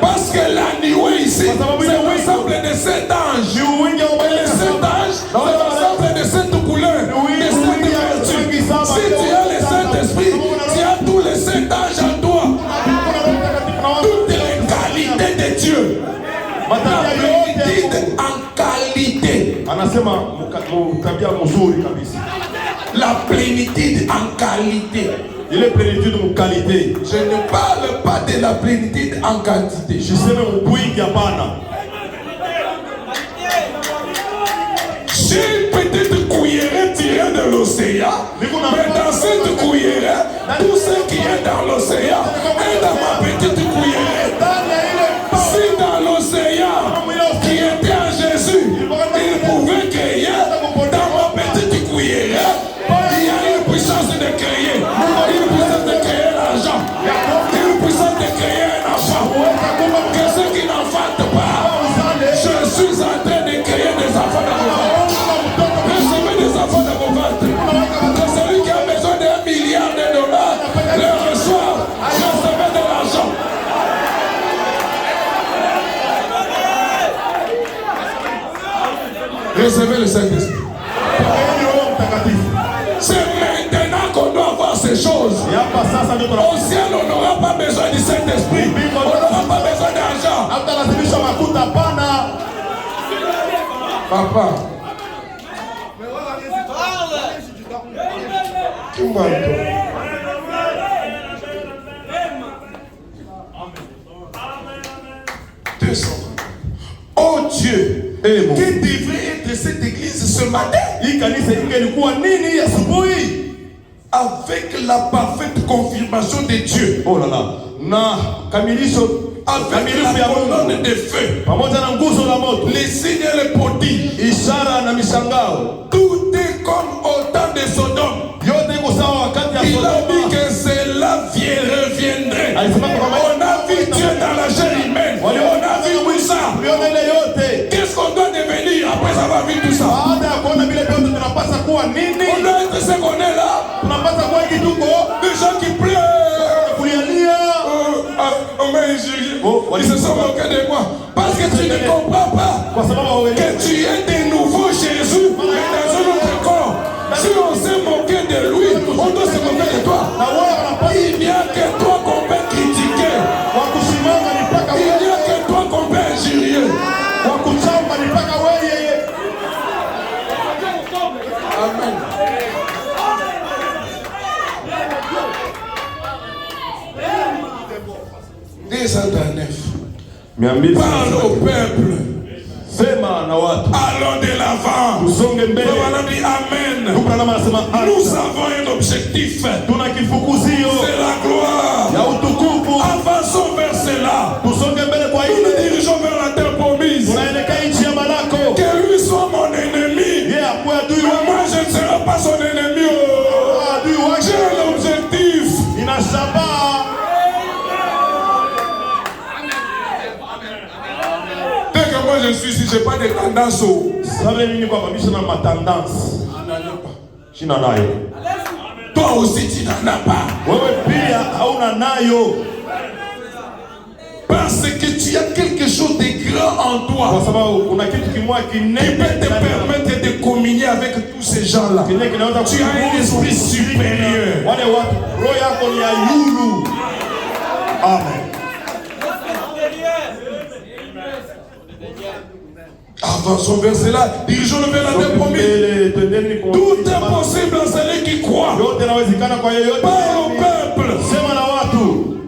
Parce que la nuée ici, c'est l'ensemble de cet ange. Et les sept anges, c'est l'ensemble de cette couleur, de cette vertu. Si tu as le Saint-Esprit, tu as tous les sept anges en toi. Toutes les qualités de Dieu. La plénitude en qualité. La plénitude en qualité. Il est plénitude en qualité. Je ne parle pas de la plénitude en quantité. Je sais même où il y a pas. J'ai une petite cuillère tirée de l'océan, mais dans cette cuillère, tout ce qui est dans l'océan est dans ma petite cuillère. Si dans l'océan qui était en Jésus, il pouvait créer dans ma petite cuillère, il y a une puissance de créer, une puissance de créer l'argent, une puissance de créer un enfant. Que ceux qui n'enfantent pas, je suis en train de créer des enfants dans vos ventres. Recevez des enfants dans vos ventres. Que celui qui a besoin d'$1 milliard le reçoit. Recevez de l'argent. Recevez le Saint-Esprit. C'est maintenant qu'on doit voir ces choses. Au ciel, on n'aura pas besoin du Saint-Esprit. On n'aura pas besoin d'argent. Papa. Oh Dieu, que devrait être cette église ce matin? Avec la parfaite confirmation de Dieu. Oh là là. Avec la colonne de feu, les signes et les prodiges, tout est comme au temps de Sodome. Il a dit que cela reviendrait. On a vu Dieu dans la chair humaine. On a vu tout ça. Qu'est-ce qu'on doit devenir après avoir vu tout ça? On doit être ce qu'on est là. Des gens qui pleurent. On m'a injurié. Ils se sont moqués de moi. Parce que tu ne comprends pas que tu es de nouveau Jésus, mais dans un autre corps. Si on s'est moqué de lui, on doit se moquer de toi. Il n'y a que toi qu'on peut critiquer. Il n'y a que toi qu'on peut injurier. Amen. Parle au peuple. Allons de l'avant. Amen. Nous avons un objectif. C'est la gloire. Avançons vers cela. Nous nous dirigeons vers la terre promise. Que lui soit mon ennemi. Moi je ne serai pas son ennemi. J'ai un objectif. Moi je suis ici, je n'ai pas de tendance. Toi aussi tu n'en as pas. Parce que tu as quelque chose de grand en toi qui peut te permettre de communier avec tous ces gens-là. Tu as un esprit supérieur. Amen. Avançons vers cela, dirigeons-nous vers la terre promise. Tout est possible à celui qui croit. Parle au peuple.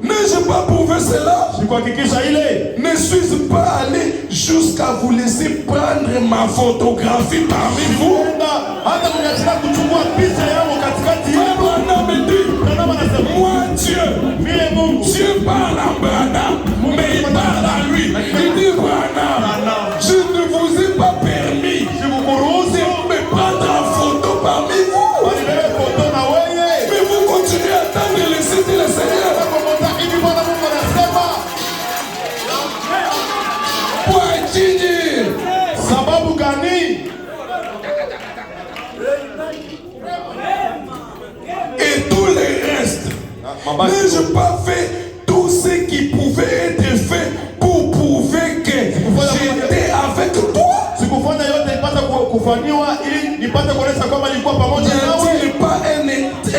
N'ai-je pas prouvé cela. Sikuhakikisha ile. Ne suis-je pas allé jusqu'à vous laisser prendre ma photographie parmi vous? Hata mnataka kuchukua picha yangu katikati yenu. Branham me dit, moi Dieu, Dieu parle à Branham, mais il parle à lui. Il dit Branham, je ne vous ai pas permis de me prendre en photo parmi vous. Mais vous continuez à attendre le site de le Seigneur. Sababu gani? Et tout le reste, n'ai-je pas fait tout ce qui pouvait être fait pour prouver que j'étais avec toi? Sikufanya yote ipata kufanywa ili nipate kuonesha kwamba nilikuwa pamoja nawe. N'y a pas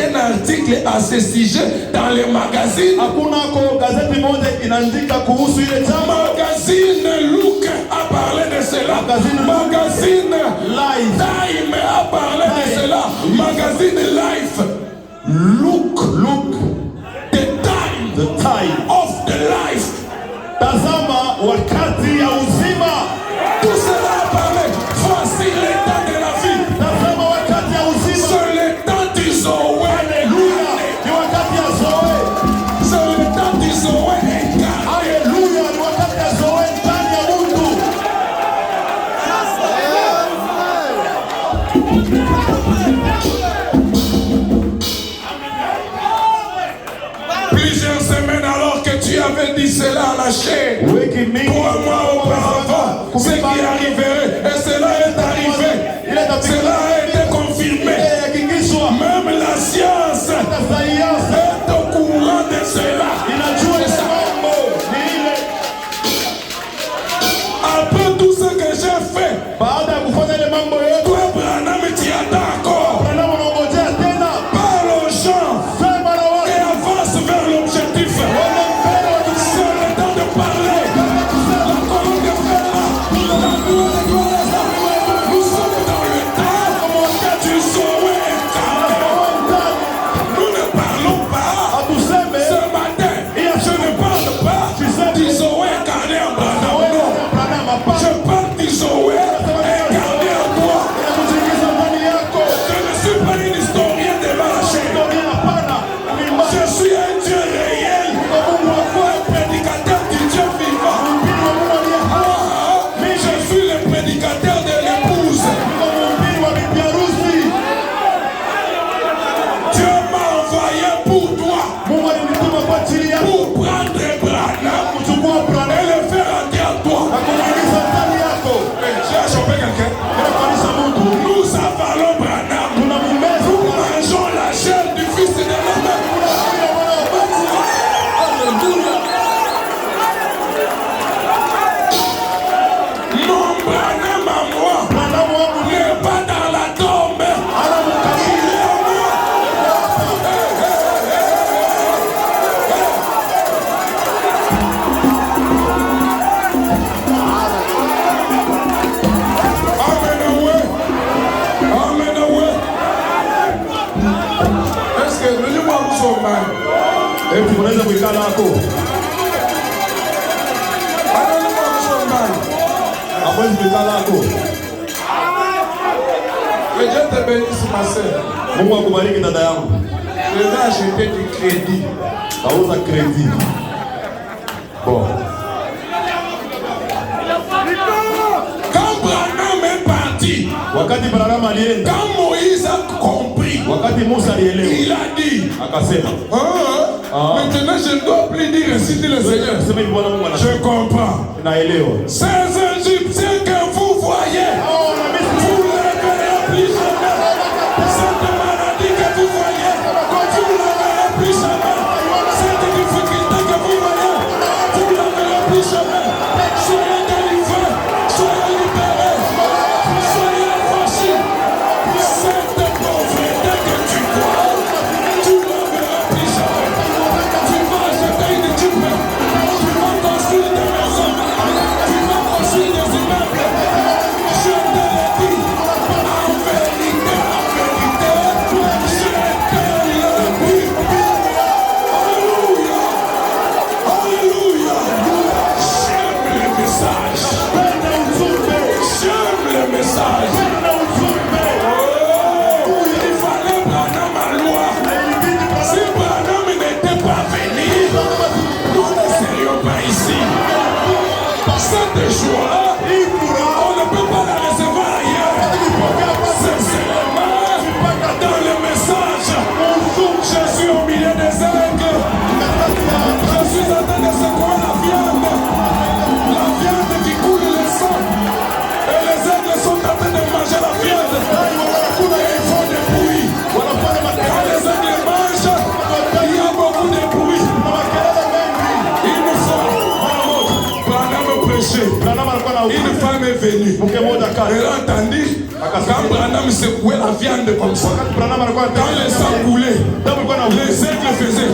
un article à ce sujet dans les magazines? Hakuna ko gazeti moja inaandika kuhusu ile chama. Magazine Look a parlé de cela. Magazine Life Time a parlé de cela. Magazine Life. Look the time of the life. Tazama wakati ya uzima. Tout cela a parlé. Voici l'état de la vie. Tazama wakati ya uzima. C'est l'état du Zoé. Alléluia. Ni wakati ya Zoe. C'est l'état du Zoé. Alléluia. Ni wakati ya Zoe ndani ya Mungu. Plusieurs semaines alors que tu avais dit cela à la chair. 3 mois auparavant, ce qui arriverait, et cela est arrivé. Cela a été confirmé. Même la science est au courant de cela. Après tout ce que j'ai fait, toi Branham, tu attends encore. Parle aux gens et avance vers l'objectif. C'est le temps de parler. La colonne de fer là, la gloire de gloire là. Nous sommes dans le temps du Zoé incarné. Nous ne parlons pas ce matin. Je ne parle pas du Zoé incarné en Branham. Non. Je parle du Zoé incarné en toi. Je ne suis pas une historienne de marché. Je suis un Dieu réel. Un prédicateur du Dieu vivant. Mais je suis le prédicateur de l'épouse. Dieu m'a envoyé pour toi. Pour prendre Branham et le faire entrer en toi. J'ai chopé quelqu'un. Nous avalons Branham. Nous mangeons la chair du Fils de l'homme. Mon Branham à moi n'est pas dans la tombe. Il est à moi. Amen away. Est-ce que le lieu où nous sommes là? Eti unaweza kuikala hapo. Hawezi kuikala hapo. Que Dieu te bénisse, ma sœur. Mungu akubariki dada yangu. Je vais acheter du crédit. Nauza credit. Bon. Quand Branham est parti, Wakati Branham alienda, quand Moïse a compris, wakati Musa alielewa, il a dit, akasema, maintenant je ne dois plus dire ainsi dit le Seigneur. sema hivi Bwana Mungu anasema, Je comprends. naelewa. Ces Égyptiens que vous voyez, vous ne les verrez plus jamais. Cette maladie que vous voyez, vous ne la verrez plus jamais. Cette difficulté que vous voyez, vous ne la verrez plus jamais. Soyez délivrés, soyez libérés, soyez affranchis. Cette pauvreté que tu vois, tu ne la verras plus jamais. Tu vas acheter une équipe, tu vas construire des maisons, tu vas construire Elle a entendu quand Branham secouait la viande comme ça. Quand le sang coulait, les aigles faisaient.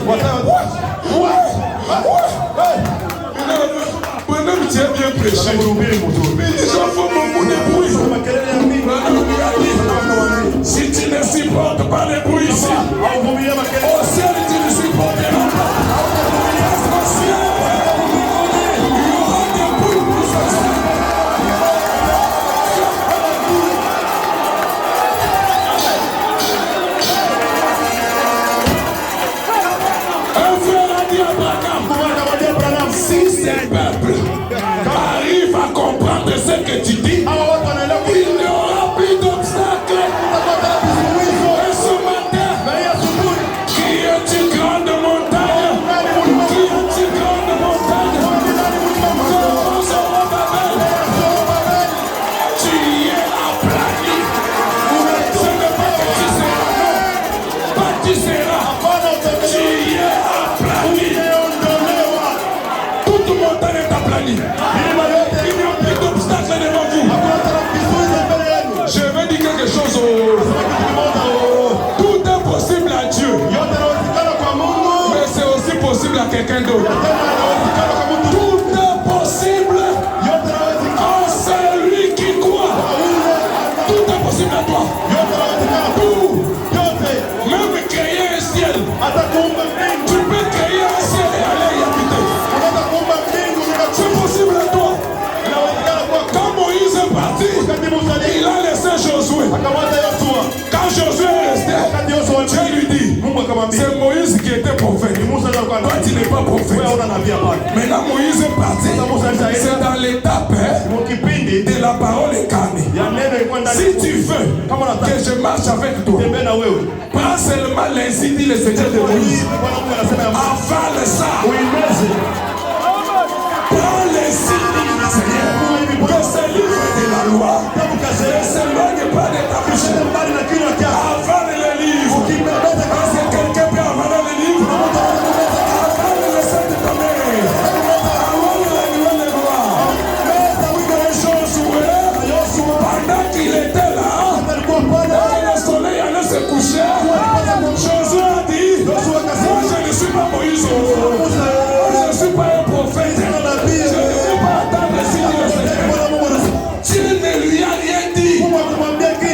Branham, tu as bien prêché. Mais les gens font beaucoup de bruit. Si tu ne supportes pas les bruits ici, au ciel tu ne supporteras pas. Au ciel, il y aura des bruits pour ça. Un frère a dit à Branham, si ces peuples arrivent à comprendre ce que tu dis, il n'y aura plus d'obstacles. Et ce matin, qui est une grande montagne? Qui est une grande montagne? Commence au Babel. Tu es aplani. Ce n'est pas que tu seras, non. Pas tu seras. Tu es aplani. Toute montagne est aplanie. Il n'y a plus d'obstacles devant vous. Je vais dire quelque chose. Tout est possible à Dieu. Mais c'est aussi possible à quelqu'un d'autre. Tout est possible à celui qui croit. Tout est possible à toi. Tout. Même créer un ciel. Tu peux créer un ciel et aller y habiter. C'est possible à toi. Quand Moïse est parti, il a laissé Josué. Quand Josué est resté, Dieu lui dit, c'est Moïse qui était prophète. Toi tu n'es pas prophète. Maintenant Moïse est parti. C'est dans l'étape de la parole incarnée. Si tu veux que je marche avec toi, prends seulement l'ainsi dit le Seigneur de Moïse. Avale ça. Prends l'ainsi dit le Seigneur. Que ce livre de la loi ne s'éloigne pas de ta bouche. Avale le livre. Est-ce que quelqu'un peut avaler le livre? Avale le sang de ta mère. Avale la nouvelle loi. Josué, pendant qu'il était là, et le soleil allait se coucher, Josué a dit, moi je ne suis pas Moïse. Je ne suis pas un prophète. Je ne peux pas attendre si Dieu le Seigneur. Dieu ne lui a rien dit.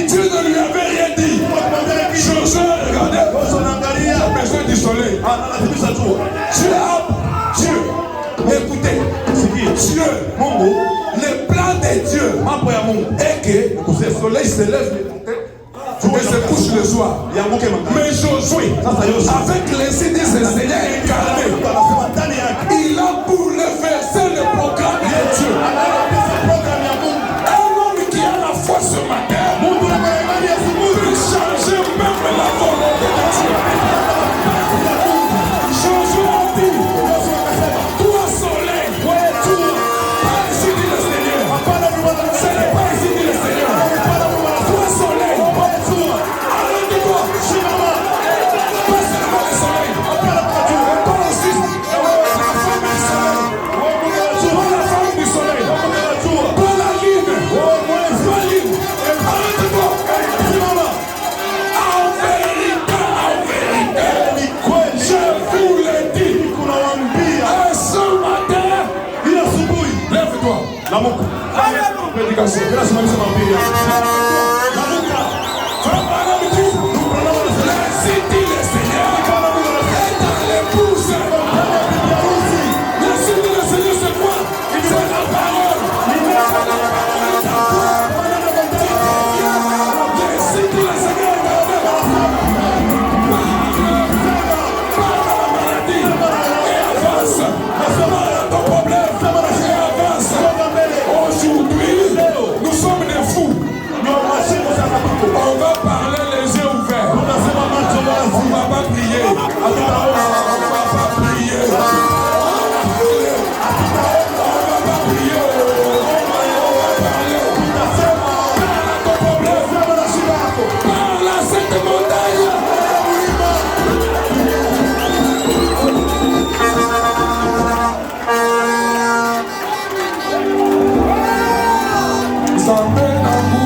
Dieu ne lui avait rien dit. Josué, regardez, il a besoin du soleil. Dieu, écoutez, Dieu, le plan de Dieu est que le soleil se lève le matin et se couche le soir. Mais Josué, avec les signes des Seigneurs incarnés, il a bouleversé le programme de Dieu. Un homme qui a la foi ce matin peut changer même la volonté de Dieu. Josué a dit, toi soleil, pas ici dit le Seigneur. Ce n'est pas ici dit le Seigneur. Toi soleil, arrête-toi. Pas seulement le soleil. Pas aussi la femme du soleil. Pas la femme du soleil. Pas la lune. Pas lune. Arrête-toi. En vérité, je vous le dis. Et ce matin, lève-toi. Prédication. L'ainsi dit le Seigneur est dans l'épouse. L'ainsi dit le Seigneur, c'est quoi? C'est la parole. L'ainsi dit le Seigneur, parle à la maladie et avance. Parle à ton problème et avance. Aujourd'hui, nous sommes des fous. On va parler les yeux ouverts. On va pas prier. On va pas prier. On va pas prier. Parle à ton problème. Parle à cette montagne. Zambé Nambu.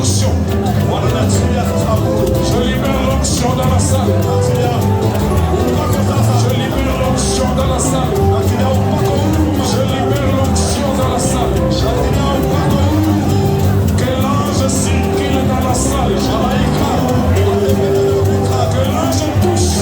l'onction. Je libère l'onction dans la salle. Je libère l'onction dans la salle. Je libère l'onction dans la salle. Que l'ange circule dans la salle. Que l'ange touche.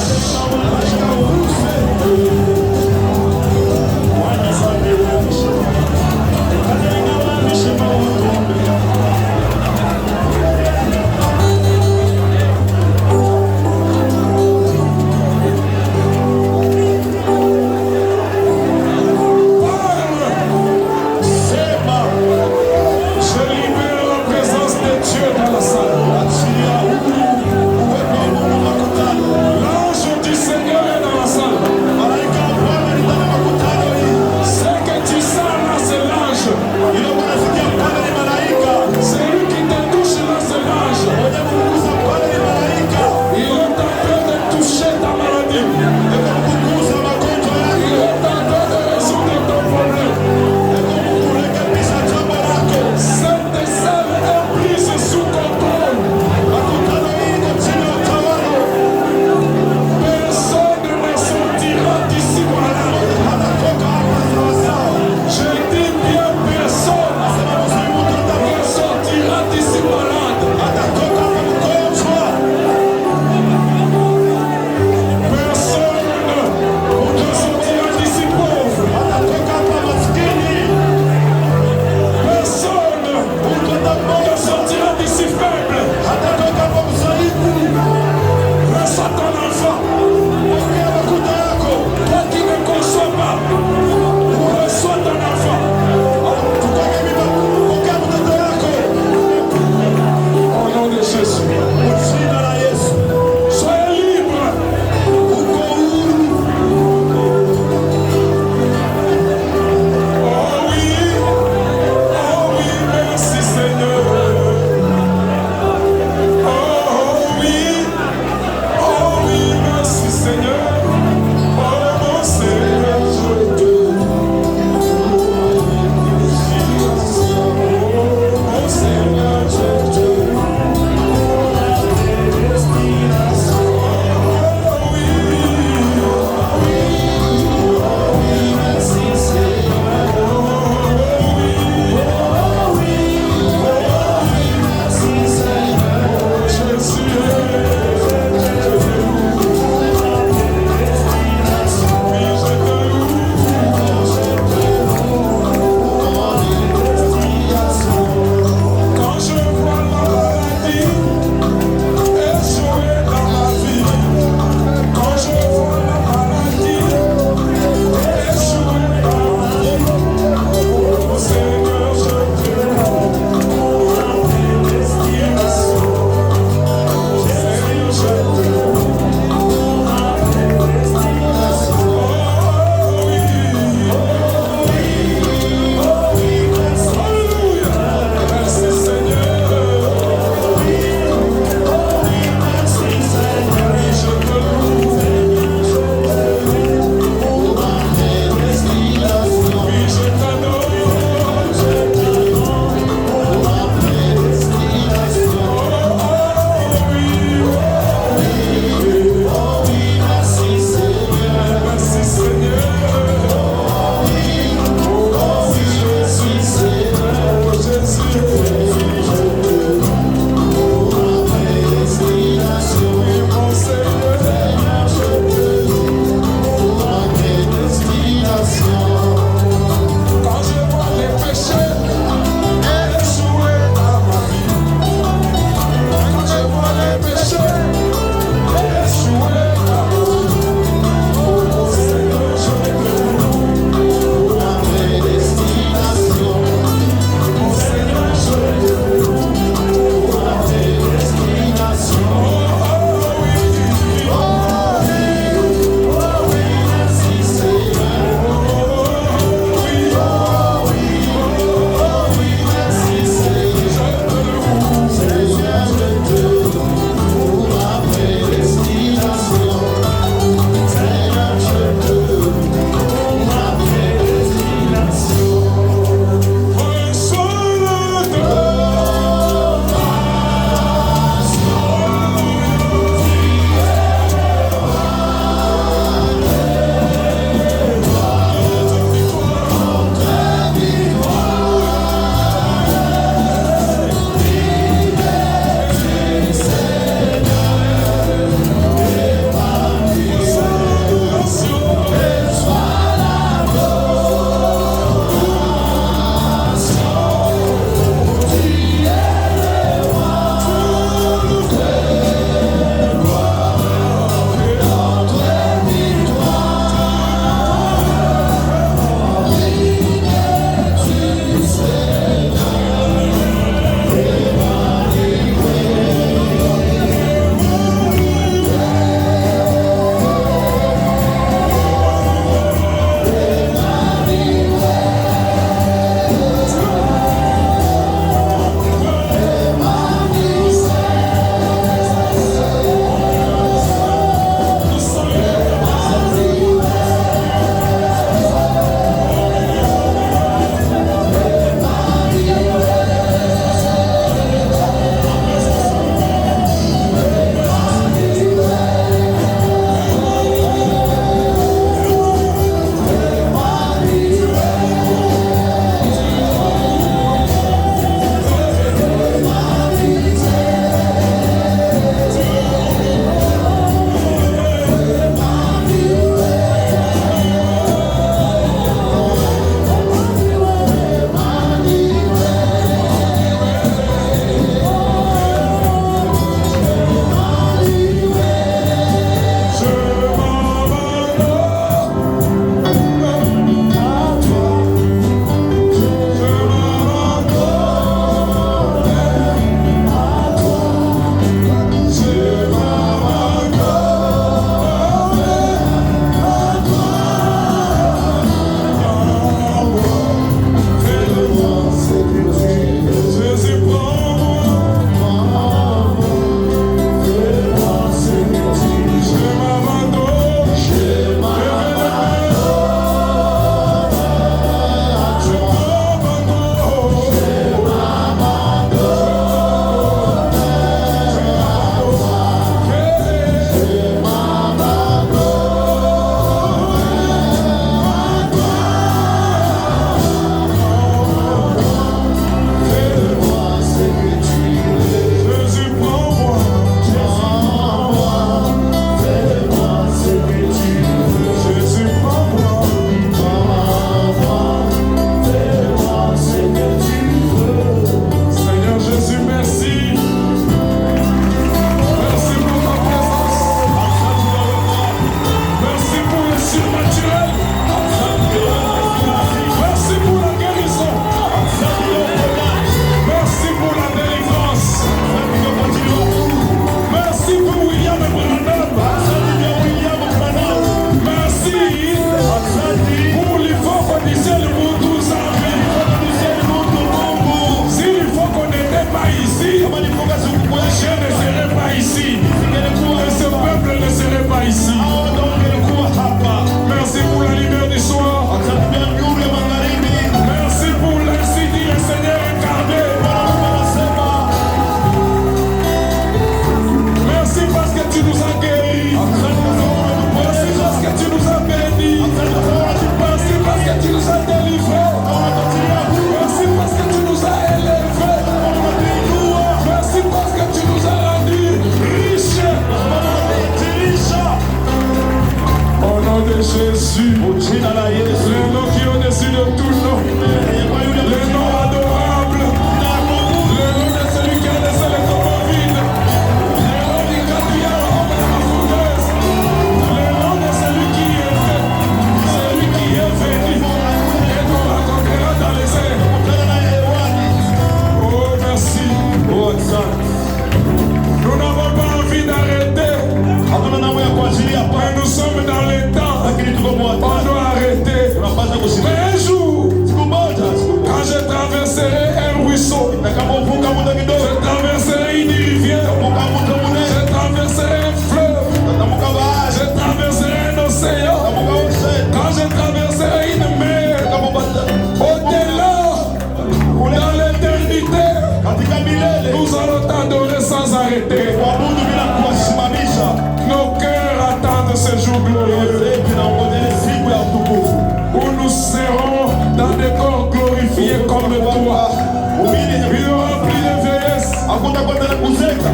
na kuzeka.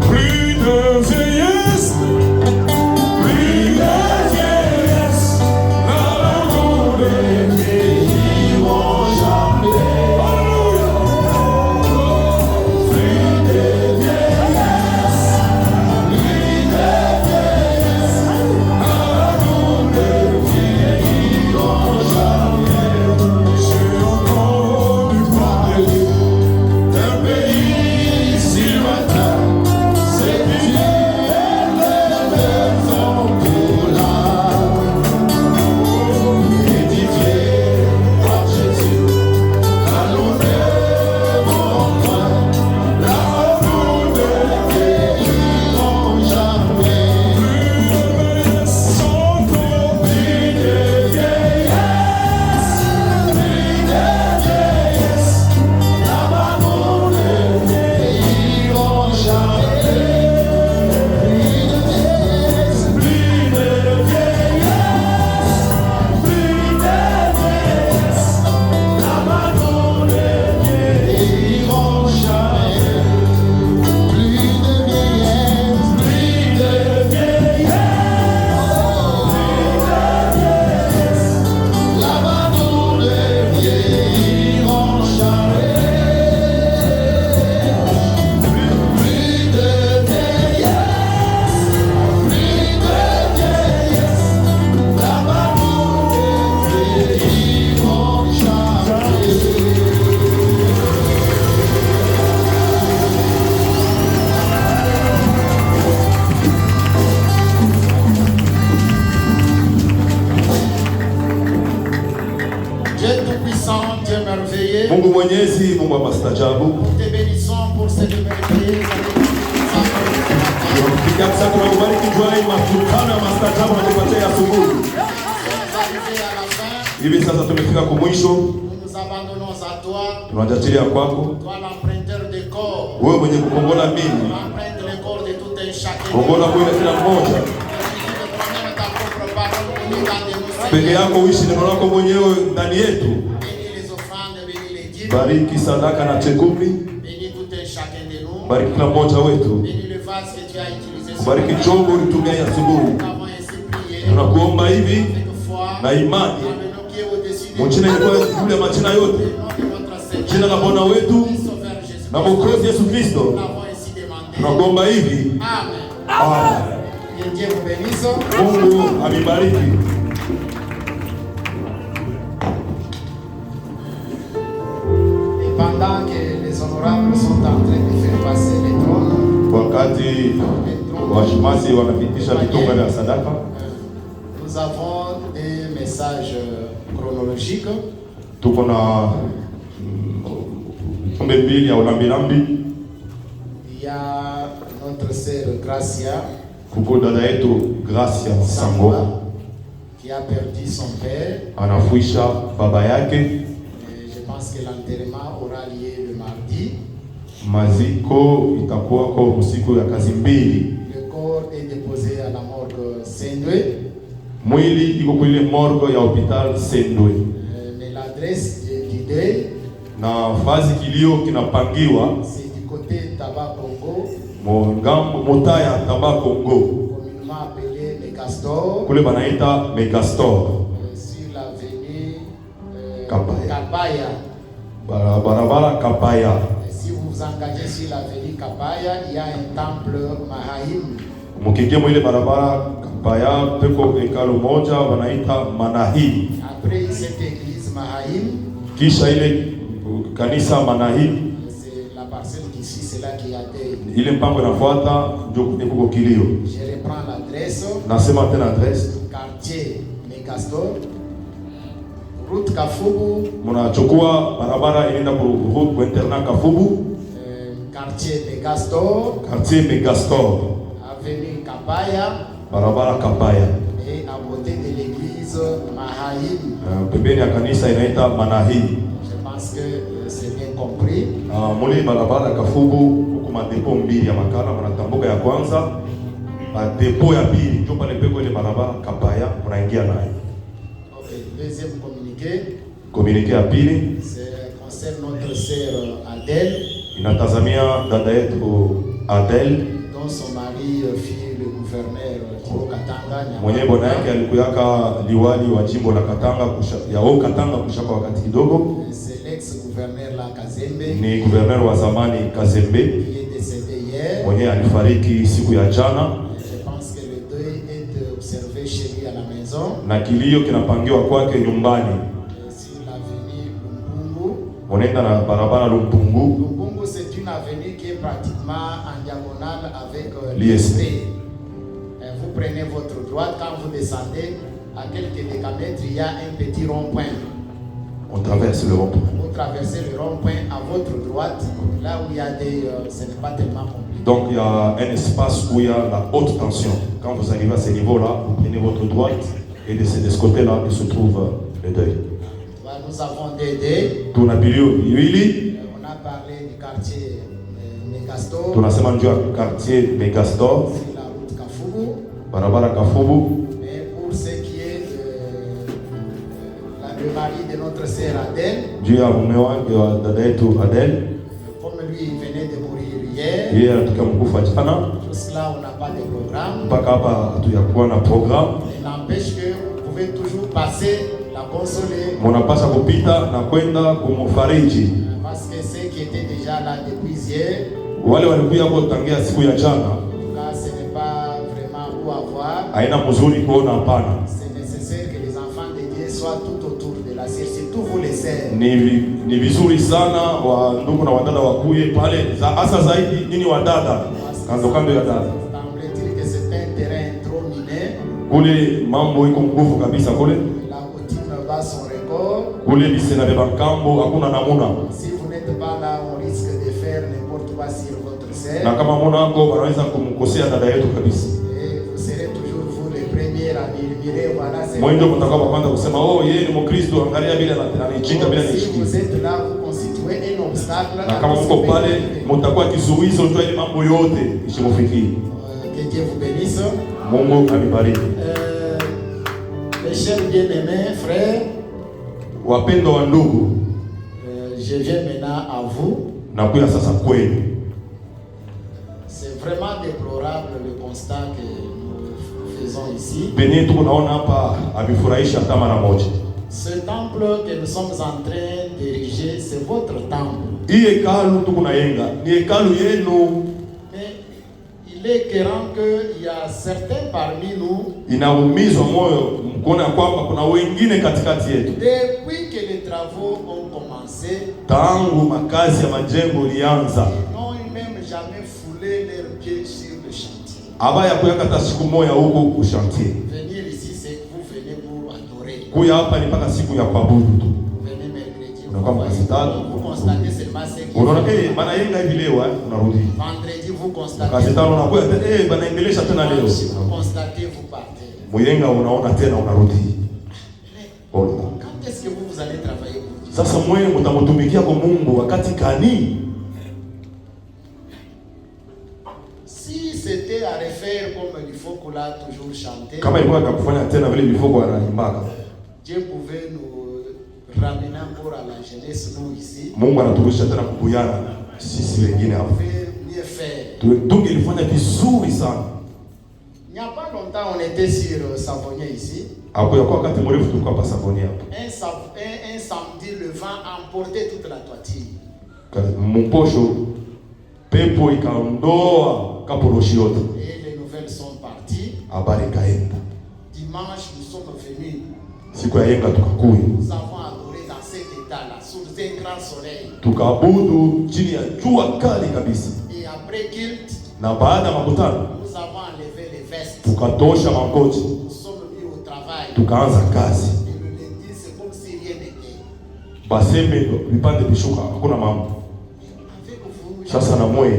Plus de vieillesse, plus de vieillesse, l'amour des vieillis vont jamais. Mungu mwenyezi, Mungu wa mastajabu, tunakubariki jua hii matukano ya mastajabu na tupatie asubuhi. Hivi sasa tumefika kwa mwisho, tunajatilia kwako wewe mwenye kukombola mimi, kombola mwili kila mmoja peke yako, uishi neno lako mwenyewe ndani yetu. Bariki sadaka na chekumi, bariki kila mmoja wetu, bariki chombo ulitumia asubuhi. Tunakuomba hivi na imani, mchina ilikuwa yule majina yote, jina la Bwana wetu na Mwokozi Yesu Kristo. Tunakuomba hivi. Amen. Mungu amebariki. Pendant que les honorables sont en train de faire passer les trônes, wakati washimasi wanapitisha vitonga vya sadaka, nous avons des messages chronologiques. Tuko na tumbe mbili ya ulambilambi. Il y a notre sœur Gracia, kuko dada yetu Gracia Sango qui a perdu son père. Anafuisha baba yake. Je pense que l'enterrement aura lieu le mardi. Maziko itakuwa kwa siku ya kazi mbili. Le corps est déposé à la morgue Sendwe. Mwili iko kule morgue ya hospital Sendwe. Mais l'adresse du deuil, na fazi kilio kinapangiwa, c'est du côté Taba Congo, Motaya Taba Congo, communément appelé Megastor, kule banaita Megastor, sur l'avenue Kabaya. Kabaya. Barabara Kabaya. Si vous vous engagez sur l'avenue Kabaya, il y a un temple Mahahim. Mukike mwile barabara Kabaya peko hekalu moja wanaita Manahim. Après cette église Mahahim, kisha ile kanisa Manahim, c'est la parcelle d'ici, c'est là qu'il y a des. Ile mpango inafuata ndio kuko kilio. Je reprends l'adresse. Nasema tena adresse. Quartier Megastor, route Kafubu. Munachukua barabara inaenda ku route kwa internat Kafubu. Quartier Megastor. Quartier Megastor. Avenue Kabaya. Barabara Kabaya. Et à côté de l'église Mahahim. Pembeni ya kanisa inaita Manahim. Je pense que c'est bien compris. Muli barabara Kafubu huko madepo mbili ya makala, mnatambuka ya kwanza, depo ya pili ndio pale peko ile barabara Kabaya mnaingia nayo. OK, deuxième communiqué. Communiqué ya pili, c'est concerne notre sœur Adèle, inatazamia dada yetu Adele dont son mari fut le gouverneur Thibaut Katanga. mwenye bwana yake alikuyaka liwali wa jimbo la Katanga Katanga kushaka wakati kidogo. C'est l'ex-gouverneur la Kazembe Ni gouverneur wa zamani Kazembe qui est décédé hier. mwenye alifariki siku ya jana, Je pense que le deuil est observé chez lui à la maison. na kilio kinapangiwa kwake nyumbani. Sur l'avenue Lumpungu. Monenda na barabara Lumpungu. Lumpungu, c'est une avenue qui est pratiquement en diagonale avec l'ISP. Vous prenez votre droite, quand vous descendez, à quelques décamètres, il y a un petit rond-point. On traverse le rond-point. Vous traversez le rond-point à votre droite, là où il y a des... ce n'est pas tellement compliqué. Donc il y a un espace où il y a la haute tension. Quand vous arrivez à ce niveau-là, vous prenez votre droite et de ce côté-là, il se trouve le deuil. Nous avons des deuils. On a parlé du quartier Megastor. Tunasema njoo quartier Megastor. C'est la route Kafubu. Barabara Kafubu. Et pour ce qui est le mari de notre sœur Adèle, comme lui il venait de mourir hier, jusque-là on n'a pas de programme. Il n'empêche que vous pouvez toujours passer la consoler. Parce que ceux qui étaient déjà là depuis hier, en tout cas ce n'est pas vraiment où avoir. C'est nécessaire que les enfants de Dieu soient tout autour de la sœur, surtout vous les sœurs. Ni vizuri sana wa ndugu na wadada wakuye pale hasa zaidi nini wadada kando ya dada. Semble-t-il que c'est un terrain trop miné. Kule mambo iko nguvu kabisa kule. La coutume bat son record. Kule bisena beba kambo hakuna namuna. Si vous n'êtes pas là, on risque de faire n'importe quoi sur votre sœur. Na kama mona ngo wanaweza kumkosea dada yetu kabisa. Et vous serez toujours vous les premiers à murmurer, voilà c'est. Mwendo mtakao kwanza kusema oh yeye ni Mkristo, angalia bila anaichika bila Si nishiki. vous êtes là, vous constituez un obstacle. Na kama mko pale mtakuwa kizuizo tu ile mambo yote isimufikie. Que Dieu vous bénisse. Mungu abibariki. Mes chers bien-aimés frères, wapendwa wa ndugu, je viens maintenant à vous. Nakuya sasa kwenu. C'est vraiment déplorable le constat que nous faisons ici. Penye tuko naona hapa abifurahisha hata mara moja. Ce temple que nous sommes en train d'ériger, c'est votre temple. Hii hekalu tuko nayenga ni hekalu yenu. Mais il est écœurant qu'il y a certains parmi nous, Inaumizwa moyo mkuona kwamba kuna wengine katikati yetu. depuis que les travaux ont commencé, Tangu makazi ya majengo lianza, ils n'ont même jamais foulé leurs pieds sur le chantier. abaya kuyaka hata siku moja huko kushantie. Venir ici, c'est que vous venez pour adorer. Kuya hapa ni mpaka siku ya kuabudu tu. Vous venez mercredi, Unakuwa mkasitatu. vous constatez seulement ce qui Unaona bana yenga hivi leo unarudi. Vendredi, vous constatez. Kasitano unakuwa banaendelesha tena leo. Vous constatez, vous partez. Muyenga unaona tena unarudi. Quand est-ce que vous allez travailler pour Dieu? Sasa mwe mtamutumikia kwa Mungu wakati kani? Si c'était à refaire comme il faut qu'on l'a toujours chanté, Kama ilikuwa kufanya tena vile vifoko anaimbaka. Dieu pouvait nous ramener encore à la jeunesse, nous ici. Mungu anaturudisha tena kukuyana sisi wengine On hapa. pouvait mieux faire. Tungelifanya vizuri sana. Il n'y a pas longtemps, on était sur Savonnier ici. Hapo kwa wakati mrefu tulikuwa hapa Savonia hapa. Un samedi, le vent emportait toute la toiture. Mposho pepo ikaondoa kaporoshi yote. Et les nouvelles sont parties. Habari kaenda. Dimanche, nous sommes venus. Siku ya yenga tukakuya. Nous avons adoré dans cet état-là, sous un grand soleil. Tukaabudu chini ya jua kali kabisa. Et après culte, Na baada ya makutano nous avons enlevé les vestes. tukatosha makoti, Nous sommes mis au travail. tukaanza kazi. Et le lundi, c'est comme si rien n'était. Basembe vipande vishuka, hakuna mambo. Avec vous, Sasa na mwe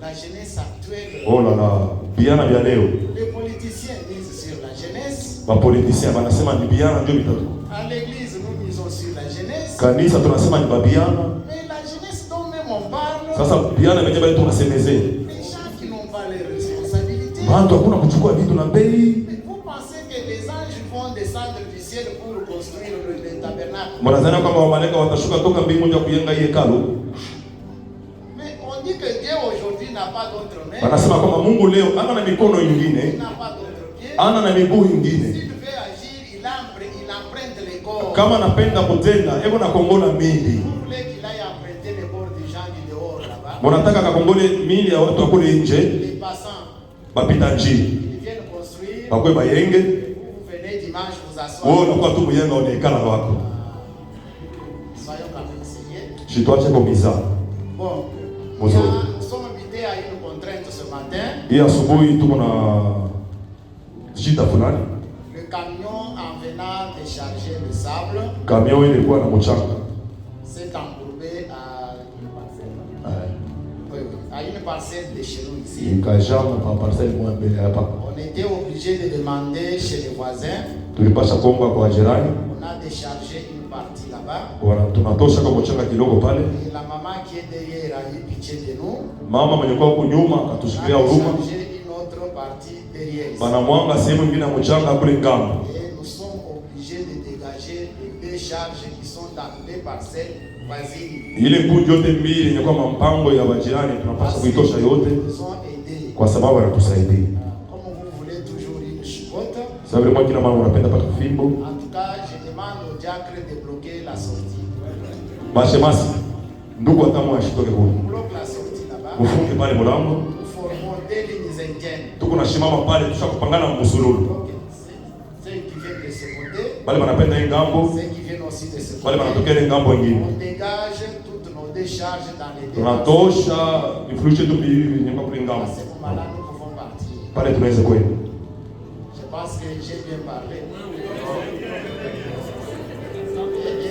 la jeunesse actuelle, oh la la biana vya leo. les politiciens misent sur la jeunesse. Bapolitisia wanasema ni biana ndio bitatu. À l'église, nous misons sur la jeunesse. Kanisa tunasema ni babiana. Mais la jeunesse dont même on parle, Sasa biana wenyewe bali tunasemezea. les gens qui n'ont pas les responsabilités. Watu hakuna kuchukua vitu na bei. Mais vous pensez que les anges vont descendre du ciel pour construire le tabernacle? Mnadhani kama wamalaika watashuka toka mbinguni ya kujenga hii hekalu? Mais on dit que Dieu aujourd'hui n'a pas d'autre main. Wanasema kwamba Mungu leo ana na mikono Il ingine, n'a pas d'autre pied. ana na miguu ingine. S'il veut agir, il emprunte les corps. Kama anapenda kutenda, hebu na kongola mili. Vous voulez qu'il aille emprunter les corps des gens du dehors là-bas? Mnataka kakongole mili ya watu kule nje, Les passants, bapita njia. ils viennent construire. Bakwe bayenge, Vous venez dimanche vous asseoir. wewe unakuwa tu myenga onekana wako. Soyons quand même sérieux. Shitwache kwa miza. Bon, Bonjour. nous sommes invités à une contrainte ce matin. Hii asubuhi tuko na shida fulani. Le camion en venant décharger le sable Kamion ilikuwa na mchanga. s'est embourbé à une parcelle de chez nous ici. Ikajama kwa parcelle moja mbele hapa. On était obligé de demander chez les voisins. Tulipasha kuomba kwa jirani. On a déchargé une partie là-bas. Wana tunatosha kwa mchanga kidogo pale. Et la maman qui est derrière a eu pitié de nous. Mama mwenye kwa huko nyuma On a akatushikilia huruma. déchargé une autre partie derrière ici. Bana mwanga sehemu nyingine ya mchanga kule ngambo. Et nous sommes obligés de dégager les deux charges qui sont dans les parcelles voisines. Ile kundi yote mbili yenye kwa mpango ya wajirani tunapaswa kuitosha yote Ils nous ont aidés. kwa sababu wanatusaidia. Comme vous voulez toujours une chicotte, Sababu mwa kila mara unapenda pata fimbo. en tout cas, je demande au diacre de bloquer la sortie. Bashemasi ndugu atamu ashitoke huko. On bloque la sortie là-bas. Ufunge pale mlango. Nous formons des lignes indiennes. Tuko na shimama pale tushakupangana msululu. Donc, ceux qui viennent de ce côté, Bale wanapenda hii ngambo, ceux qui viennent aussi de ce bale côté, wanatokea ile ngambo nyingine. on dégage toutes nos décharges dans les deux. Tunatosha vifurushi tu hivi nyumba kule À ngambo. ce moment-là, nous pouvons partir. Pale tunaweza kwenda. Je pense que j'ai bien parlé.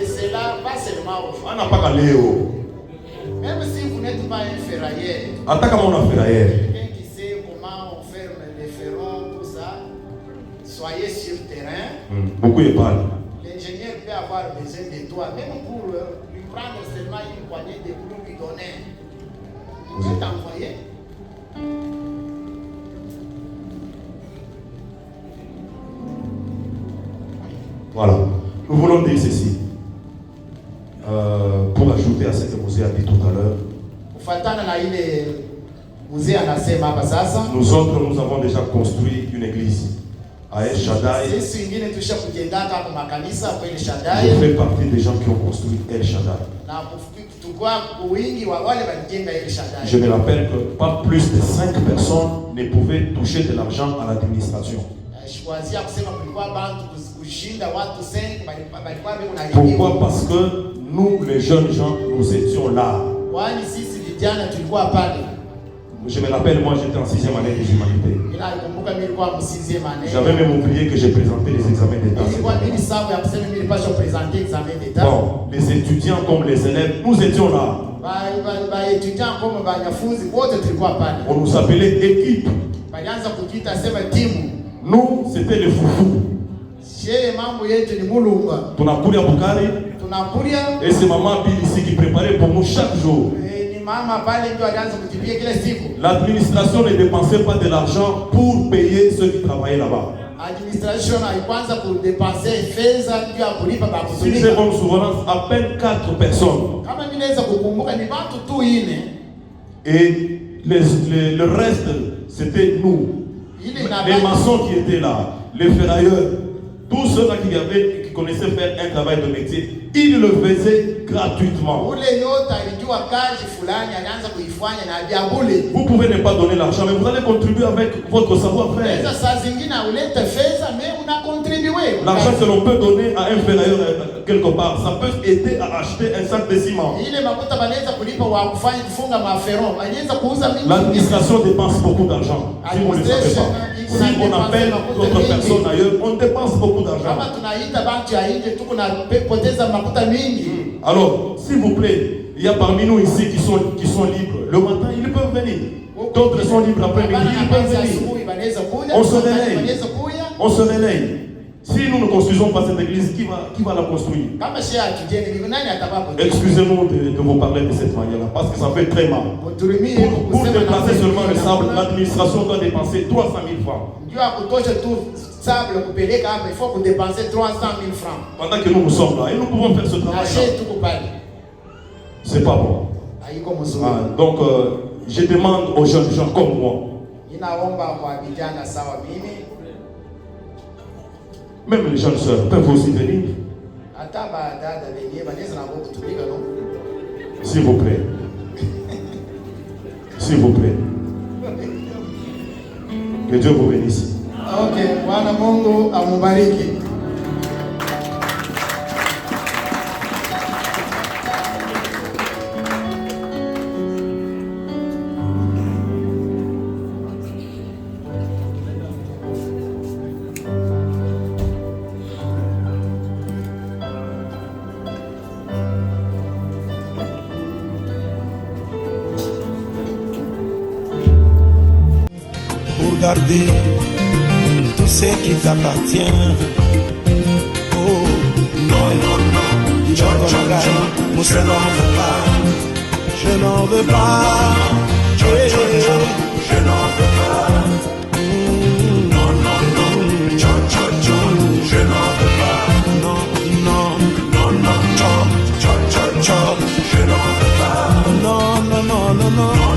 Et cela, pas seulement aujourd'hui. Ana paka leo. Même si vous n'êtes pas un ferrailleur, Hata kama una feraye. quelqu'un qui sait comment on ferme les ferrons, tout ça, soyez sur terrain. Bukuye pale. L'ingénieur peut avoir besoin de toi, même pour lui prendre seulement une poignée de clous, lui donner. Il peut t'envoyer. Voilà. Nous voulons dire ceci. Pour ajouter à ce que Mosé a dit tout à l'heure, Kufuatana na ile mzee anasema hapa sasa, nous autres, nous avons déjà construit une église à El Shaddai. sisi wengine tusha kujengaka kwa makanisa kwa ile Je Shaddai fais partie des gens qui ont construit El Shaddai. na tukua wingi wa wale walijenga ile Shaddai. Je me rappelle que pas plus de 5 personnes ne pouvaient toucher de l'argent à l'administration. Kuanzia kusema kulikuwa bantu kushinda watu 5 balikuwa Pourquoi? Parce que nous, les jeunes gens, nous étions là. kwani sisi vijana tulikuwa pale. Je me rappelle, moi j'étais en 6e année des humanités. Ila alikumbuka mimi nilikuwa msizie maneno. J'avais même oublié que j'ai présenté les examens d'État. Ilikuwa mimi sababu ya kusema mimi nilipaswa presenter examen d'etat. Bon, les étudiants comme les élèves, nous étions là. Ba étudiants kama wanafunzi wote tulikuwa pale. On nous appelait équipe. Walianza kutuita sema timu. Nous, c'était les foufous. Shehe mambo yetu ni mulunga. Tunakulia Bukari. Tunakulia. Et c'est maman Bill ici qui préparait pour nous chaque jour. Ni mama pale ndio alianza kutipia kila siku. L'administration ne dépensait pas de l'argent pour payer ceux qui travaillaient là-bas. Administration haikuanza kudepenser fedha ndio kulipa ba Si kutumika. j'ai bonne souvenance, à peine 4 personnes. Kama mimi naweza kukumbuka ni watu tu ine. Et le reste, c'était nous. Les maçons qui étaient là, les ferrailleurs, tous ceux-là qui connaissaient faire un travail de métier, ils le faisaient gratuitement. Vous pouvez ne pas donner l'argent, mais vous allez contribuer avec votre savoir-faire. L'argent que l'on peut donner à un ferrailleur quelque part, ça peut aider à acheter un sac de ciment. L'administration dépense beaucoup d'argent. Si vous ne le savez pas. Si on appelle d'autres personnes ailleurs, on dépense beaucoup d'argent. Alors, s'il vous plaît, il y a parmi nous ici qui sont libres. Le matin, ils peuvent venir. D'autres sont libres après-midi, ils peuvent venir. On se réveille. On se réveille. Si nous ne construisons pas cette église, qui va la construire? Excusez-nous de vous parler de cette manière-là, parce que ça fait très mal. Pour déplacer seulement le sable, l'administration doit dépenser 300 000 francs. Pendant que nous sommes là, et nous pouvons faire ce travail. C'est pas bon. Donc, je demande aux jeunes gens comme moi. Même les jeunes sœurs peuvent aussi venir. S'il vous plaît. S'il vous plaît. Que Dieu vous bénisse. Ok, Bwana Mungu amubariki. Pour garder tout ce qui t'appartient. Oh, non, non, non, je n'en veux pas, je n'en veux pas, je n'en veux pas, non, non, non, je n'en veux pas, non, non, non, non, je n'en veux pas, non, non, non, non, non.